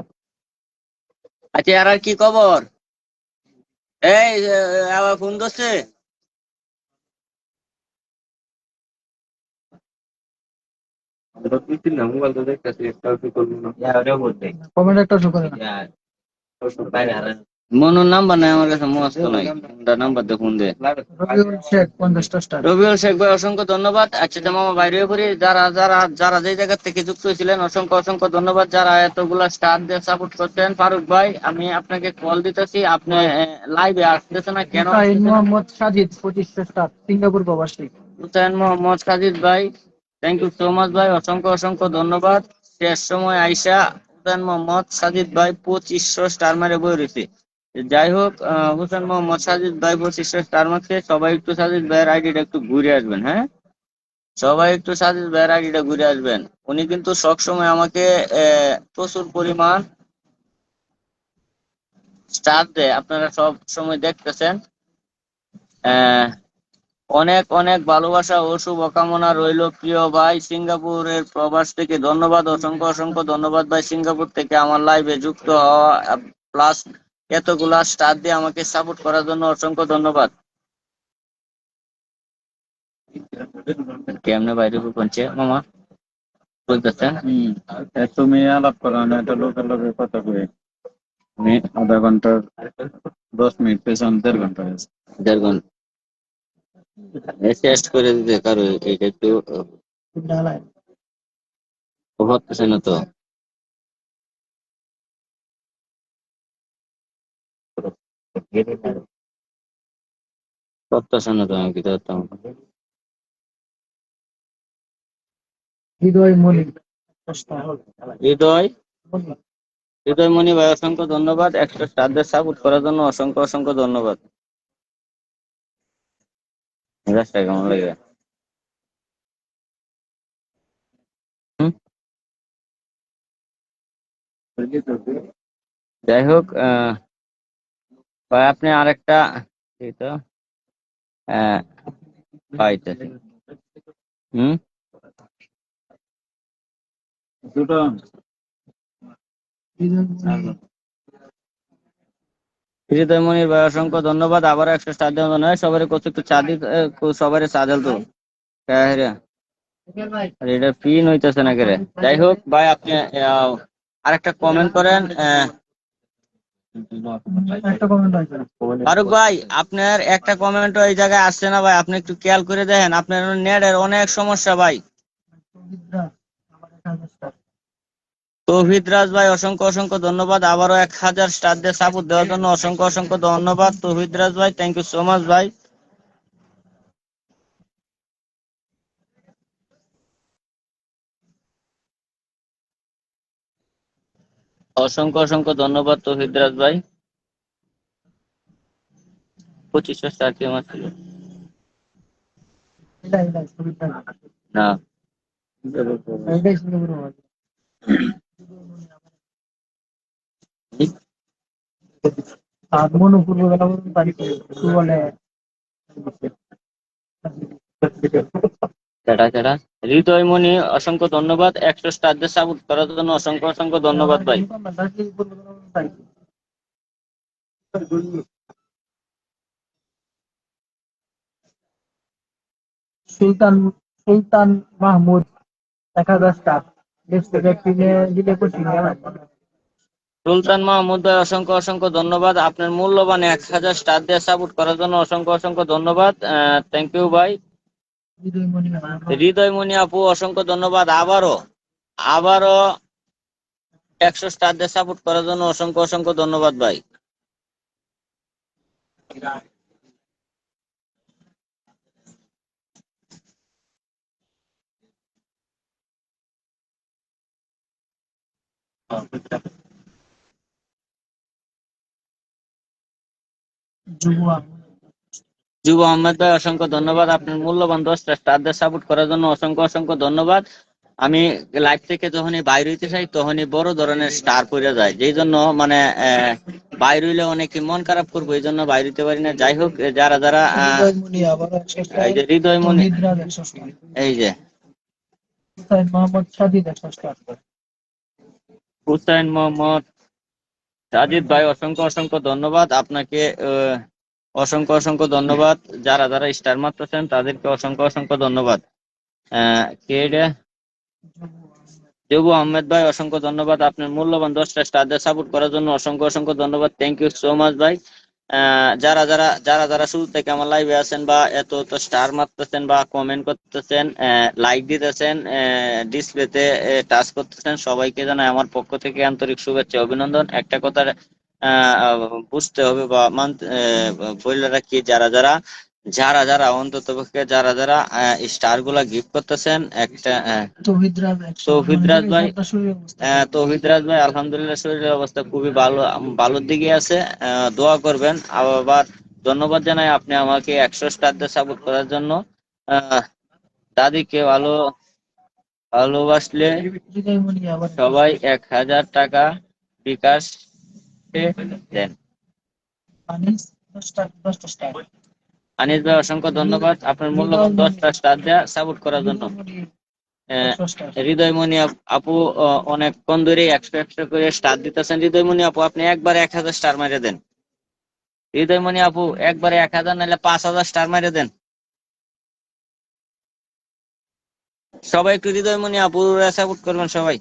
আচ্ছা আর কি খবর? এই আবার ফোন করছে। মোবাইল তো দেখতেছি, একটা করবো না। কমেন্ট একটা শো করে না। মনুর নাম্বার নাই আমার কাছে, মস্ত নাই, নাম্বার দিয়ে ফোন দে। রবিউল শেখ 50টা স্টার। রবিউল শেখ ভাই অসংখ্য ধন্যবাদ। আচ্ছা তো মামা বাইরে পড়ি, যারা যারা যারা যেই জায়গা থেকে যুক্ত হয়েছিলেন অসংখ্য অসংখ্য ধন্যবাদ, যারা এতগুলা স্টার দিয়ে সাপোর্ট করছেন। ফারুক ভাই আমি আপনাকে কল দিতেছি, আপনি লাইভে আসতেছে না কেন? হুসাইন মোহাম্মদ সাজিদ 2500 স্টার, সিঙ্গাপুর প্রবাসী। হুসেন মোহাম্মদ সাজিদ ভাই, থ্যাংক ইউ সো মাচ ভাই, অসংখ্য অসংখ্য ধন্যবাদ। শেষ সময় আইসা হুসেন মোহাম্মদ সাজিদ ভাই 2500 স্টার মারে বই রয়েছে। যাই হোক, হুসেন মোহাম্মদ সাজিদ ভাই 2500 স্টার মারছে। সবাই একটু সাজিদ ভাইয়ের আইডিটা একটু ঘুরে আসবেন, হ্যাঁ সবাই একটু সাজিদ ভাইয়ের আইডিটা ঘুরে আসবেন। উনি কিন্তু সব সময় আমাকে প্রচুর পরিমাণ স্টার দেয়, আপনারা সব সময় দেখতেছেন। আহ অনেক অনেক ভালোবাসা ও শুভকামনা রইল প্রিয় ভাই সিঙ্গাপুরের প্রবাস থেকে। ধন্যবাদ, অসংখ্য অসংখ্য ধন্যবাদ ভাই সিঙ্গাপুর থেকে আমার লাইভে যুক্ত হওয়া, প্লাস এতগুলা স্টার দিয়ে আমাকে সাপোর্ট করার জন্য অসংখ্য ধন্যবাদ। কেমনে বাইরে পৌঁছে মামা বলতেছেন? তুমি আলাপ করো না, এটা লোকের লোকের কথা কই। আধা ঘন্টা 10 মিনিট পেছন 1.5 ঘন্টা হয়েছে। 1.5 ঘন্টা টেস্ট করে দিতে কারো এটা একটু ডালায় হচ্ছে না তো। করতেছে না তো, আমি কি করতাম? হৃদয় মনি 100 স্টার। হৃদয় মনি। হৃদয়মণি ভাই অসংখ্য ধন্যবাদ, 100 স্টারদের সাপোর্ট করার জন্য অসংখ্য অসংখ্য ধন্যবাদ। মেজাজটা কেমন লাগে? হুম? যাই হোক, ভাই আপনি আরেকটা এই তো পাইতেছে। হুম, দুটো হৃদয়মণির ভাই অসংখ্য ধন্যবাদ, আবার 100 স্টার দেওয়ার জন্য। সবারই কত একটু চা দিতে, সবারই চা দিল তো এটা পিন হইতেছে না কেরে। যাই হোক ভাই আপনি আরেকটা কমেন্ট করেন। একটা কমেন্ট আছে। ফারুক ভাই আপনার একটা কমেন্ট এই জায়গায় আসছে না ভাই, আপনি একটু খেয়াল করে দেখেন, আপনার নেটের অনেক সমস্যা ভাই। তৌহিদ রাজ আবার 1000 স্টার। তৌহিদ রাজ ভাই অসংখ্য অসংখ্য ধন্যবাদ, আবারও 1000 স্টার দিয়ে সাপোর্ট দেওয়ার জন্য অসংখ্য অসংখ্য ধন্যবাদ তৌহিদ রাজ ভাই, থ্যাংক ইউ সো মাচ ভাই। অসংখ্য অসংখ্য ধন্যবাদ তৌহিদরাজ ভাই। 2500 স্টার কি আমার ছিল এটা সুবিধা না। এটাই শুনে বড় হবে। আর মনোপূর্ব বেলা পর্যন্ত তারিখ কি বলে কেডা কেডা? হৃদয়মণি অসংখ্য ধন্যবাদ 100 স্টার দিয়ে সাপোর্ট করার জন্য অসংখ্য অসংখ্য ধন্যবাদ ভাই। সুলতান সুলতান মাহমুদ 1000 স্টার দিলে করছি সুলতান মাহমুদ ভাই অসংখ্য অসংখ্য ধন্যবাদ, আপনার মূল্যবান 1000 স্টার দিয়ে সাপোর্ট করার জন্য অসংখ্য অসংখ্য ধন্যবাদ। থ্যাংক ইউ ভাই। হৃদয়মণি আপু অসংখ্য ধন্যবাদ, আবারও আবারও 100 স্টার দিয়ে সাপোর্ট করার জন্য অসংখ্য অসংখ্য ধন্যবাদ ভাই। যুব আহমেদ ভাই অসংখ্য ধন্যবাদ, আপনার মূল্যবান 10টা স্টার দিয়ে সাপোর্ট করার জন্য অসংখ্য অসংখ্য ধন্যবাদ। আমি লাইভ থেকে যখনই বাইর হইতে চাই তখনই বড় ধরনের স্টার পড়ে যায়, যেই জন্য মানে বাইর হইলে অনেকে মন খারাপ করবো, এই জন্য বাইর হইতে পারি না। যাই হোক, যারা যারা এই যে হৃদয়মণি, এই যে মোহাম্মদ সাজিদ 100 স্টার হুসাইন মোহাম্মদ সাজিদ ভাই অসংখ্য অসংখ্য ধন্যবাদ আপনাকে, অসংখ্য অসংখ্য ধন্যবাদ। যারা যারা স্টার মারতেছেন তাদেরকে অসংখ্য অসংখ্য ধন্যবাদ। কে এটা? জবু আহমেদ ভাই অসংখ্য ধন্যবাদ, আপনার মূল্যবান 10টা স্টার দিয়ে সাপোর্ট করার জন্য অসংখ্য অসংখ্য ধন্যবাদ। থ্যাংক ইউ সো মাচ ভাই। যারা যারা যারা যারা শুরু থেকে আমার লাইভে আছেন বা এত স্টার মারতেছেন বা কমেন্ট করতেছেন, লাইক দিতেছেন, ডিসপ্লেতে টাচ করতেছেন, সবাইকে জানাই আমার পক্ষ থেকে আন্তরিক শুভেচ্ছা অভিনন্দন। একটা কথা বুঝতে হবে বা মানতে বলে রাখি, যারা যারা যারা যারা অন্তত পক্ষে যারা যারা স্টার গুলা গিফট করতেছেন, একটা তৌহিদরাজ ভাই, তৌহিদরাজ ভাই আলহামদুলিল্লাহ শরীরের অবস্থা খুবই ভালো, ভালোর দিকে আছে। দোয়া করবেন। আবার ধন্যবাদ জানাই আপনি আমাকে 100 স্টার দিয়ে সাপোর্ট করার জন্য। দাদিকে ভালোবাসলে সবাই 1000 টাকা বিকাশ দেন। আনিস ভাই অসংখ্য ধন্যবাদ, আপনার মূল্যবান 10টা স্টার দেওয়া সাপোর্ট করার জন্য। হৃদয়মণি আপু অনেকক্ষণ ধরে 100 করে স্টার দিতেছেন। হৃদয়মণি আপু আপনি একবারে 1000 স্টার মারিয়ে দেন। হৃদয়মণি আপু একবারে 1000 নাহলে 5000 স্টার মারিয়ে দেন। সবাই একটু হৃদয়মণি আপু সাপোর্ট করবেন সবাই।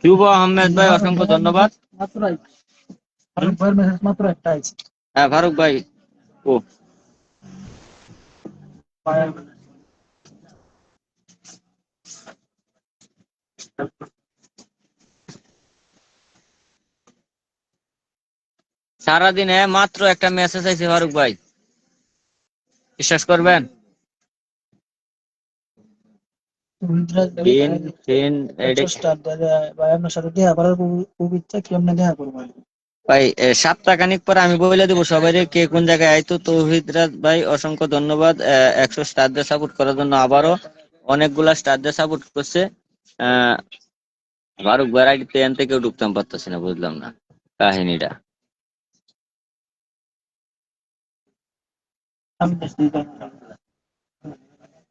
যুব আহমেদ ভাই অসংখ্য ধন্যবাদ। হ্যাঁ ফারুক ভাই, ও সারাদিনে মাত্র একটা মেসেজ আইছে ফারুক ভাই, বিশ্বাস করবেন? ভাই সপ্তাহখানিক পরে আমি বলে দেবো সবাই কে কোন জায়গায় আইতো। তৌহিদরাজ ভাই অসংখ্য ধন্যবাদ 100 স্টার দিয়ে সাপোর্ট করার জন্য, আবারও অনেকগুলা স্টার দিয়ে সাপোর্ট করছে। ফারুক ভাই আইডিতে এন থেকেও ঢুকতাম পারতেছি না, বুঝলাম না কাহিনীটা।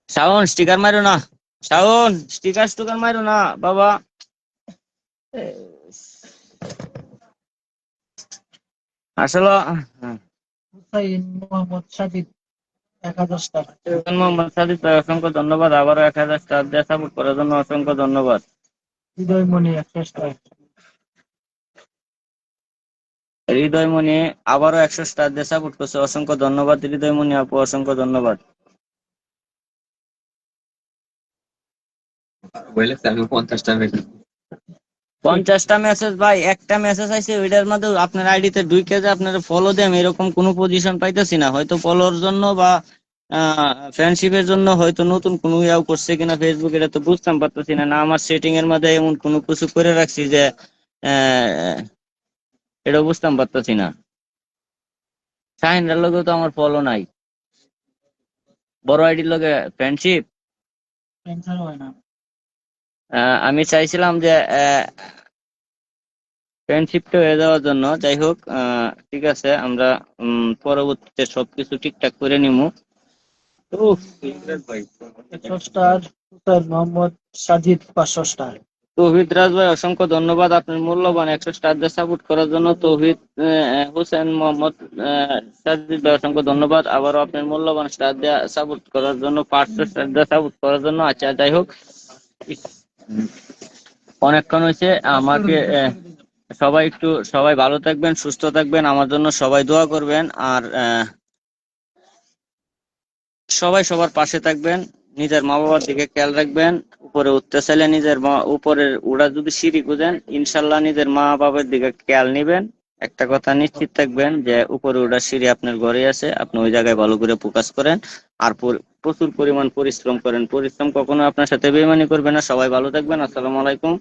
শাওন স্টিকার মারো না, শাওন স্টিকার মারো না বাবা। আসলে মোহাম্মদ সাজিদ 1000 স্টার। মোহাম্মদ সাদিক ভাই অসংখ্য ধন্যবাদ, আবারও 1000 স্টার দিয়ে সাপোর্ট করার জন্য অসংখ্য ধন্যবাদ। হৃদয়মণি 100 স্টার। হৃদয়মণি আবারও 100 স্টার দিয়ে সাপোর্ট করছে, অসংখ্য ধন্যবাদ হৃদয়মণি আপু, অসংখ্য ধন্যবাদ। আমি 50টা মেসেজ ভাই, একটা মেসেজ আইছে ওইটার মধ্যে আপনার আইডিতে ঢুকে যে আপনার ফলো দেন, এরকম কোনো পজিশন পাইতেছি না, হয়তো ফলোর জন্য বা ফ্রেন্ডশিপের জন্য হয়তো নতুন কোনো ইয়াও করছে কিনা ফেসবুক, এটা তো বুঝতাম পারতেছি না। না আমার সেটিং এর মধ্যে এমন কোনো কিছু করে রাখছি যে আহ, এটা বুঝতাম পারতেছি না। শাহিনরার লগে তো আমার ফলো নাই, বড় আইডির লগে ফ্রেন্ডশিপ। টেনশন হয় না। আমি চাইছিলাম যে ফ্রেন্ডশিপটা হয়ে যাওয়ার জন্য। যাই হোক, ঠিক আছে, আমরা পরবর্তীতে সবকিছু ঠিকঠাক করে নিবো। উফ, ভাই 100 স্টার। হুসাইন মোহাম্মদ সাজিদ 500 স্টার। তৌহিদ রাজ ভাই, অসংখ্য ধন্যবাদ আপনার মূল্যবান 100 স্টার দিয়ে সাপোর্ট করার জন্য। তৌহিদ হোসেন মোহাম্মদ সাজিদ ভাই, অসংখ্য ধন্যবাদ আবারও আপনার মূল্যবান স্টার দিয়ে সাপোর্ট করার জন্য, 500 স্টার দিয়ে সাপোর্ট করার জন্য। আচ্ছা, যাই হোক, অনেকক্ষণ হয়েছে। আমাকে সবাই ভালো থাকবেন, সুস্থ থাকবেন, আমার জন্য সবাই দোয়া করবেন। আর সবাই সবার পাশে থাকবেন, নিজের মা বাবার দিকে খেয়াল রাখবেন। উপরে উঠতে চাইলে নিজের উপরের উড়া যদি সিঁড়ি খুঁজেন, ইনশাল্লাহ নিজের মা বাবার দিকে খেয়াল নিবেন। একটা কথা নিশ্চিত থাকবেন যে উপরে উড়ার সিঁড়ি আপনার ঘরে আছে, আপনি ওই জায়গায় ভালো করে ফোকাস করেন। আর প্রচুর পরিমাণ পরিশ্রম করেন। পরিশ্রম কখনো আপনার সাথে বেইমানি করবে না। সবাই ভালো থাকবেন। আসসালামু আলাইকুম।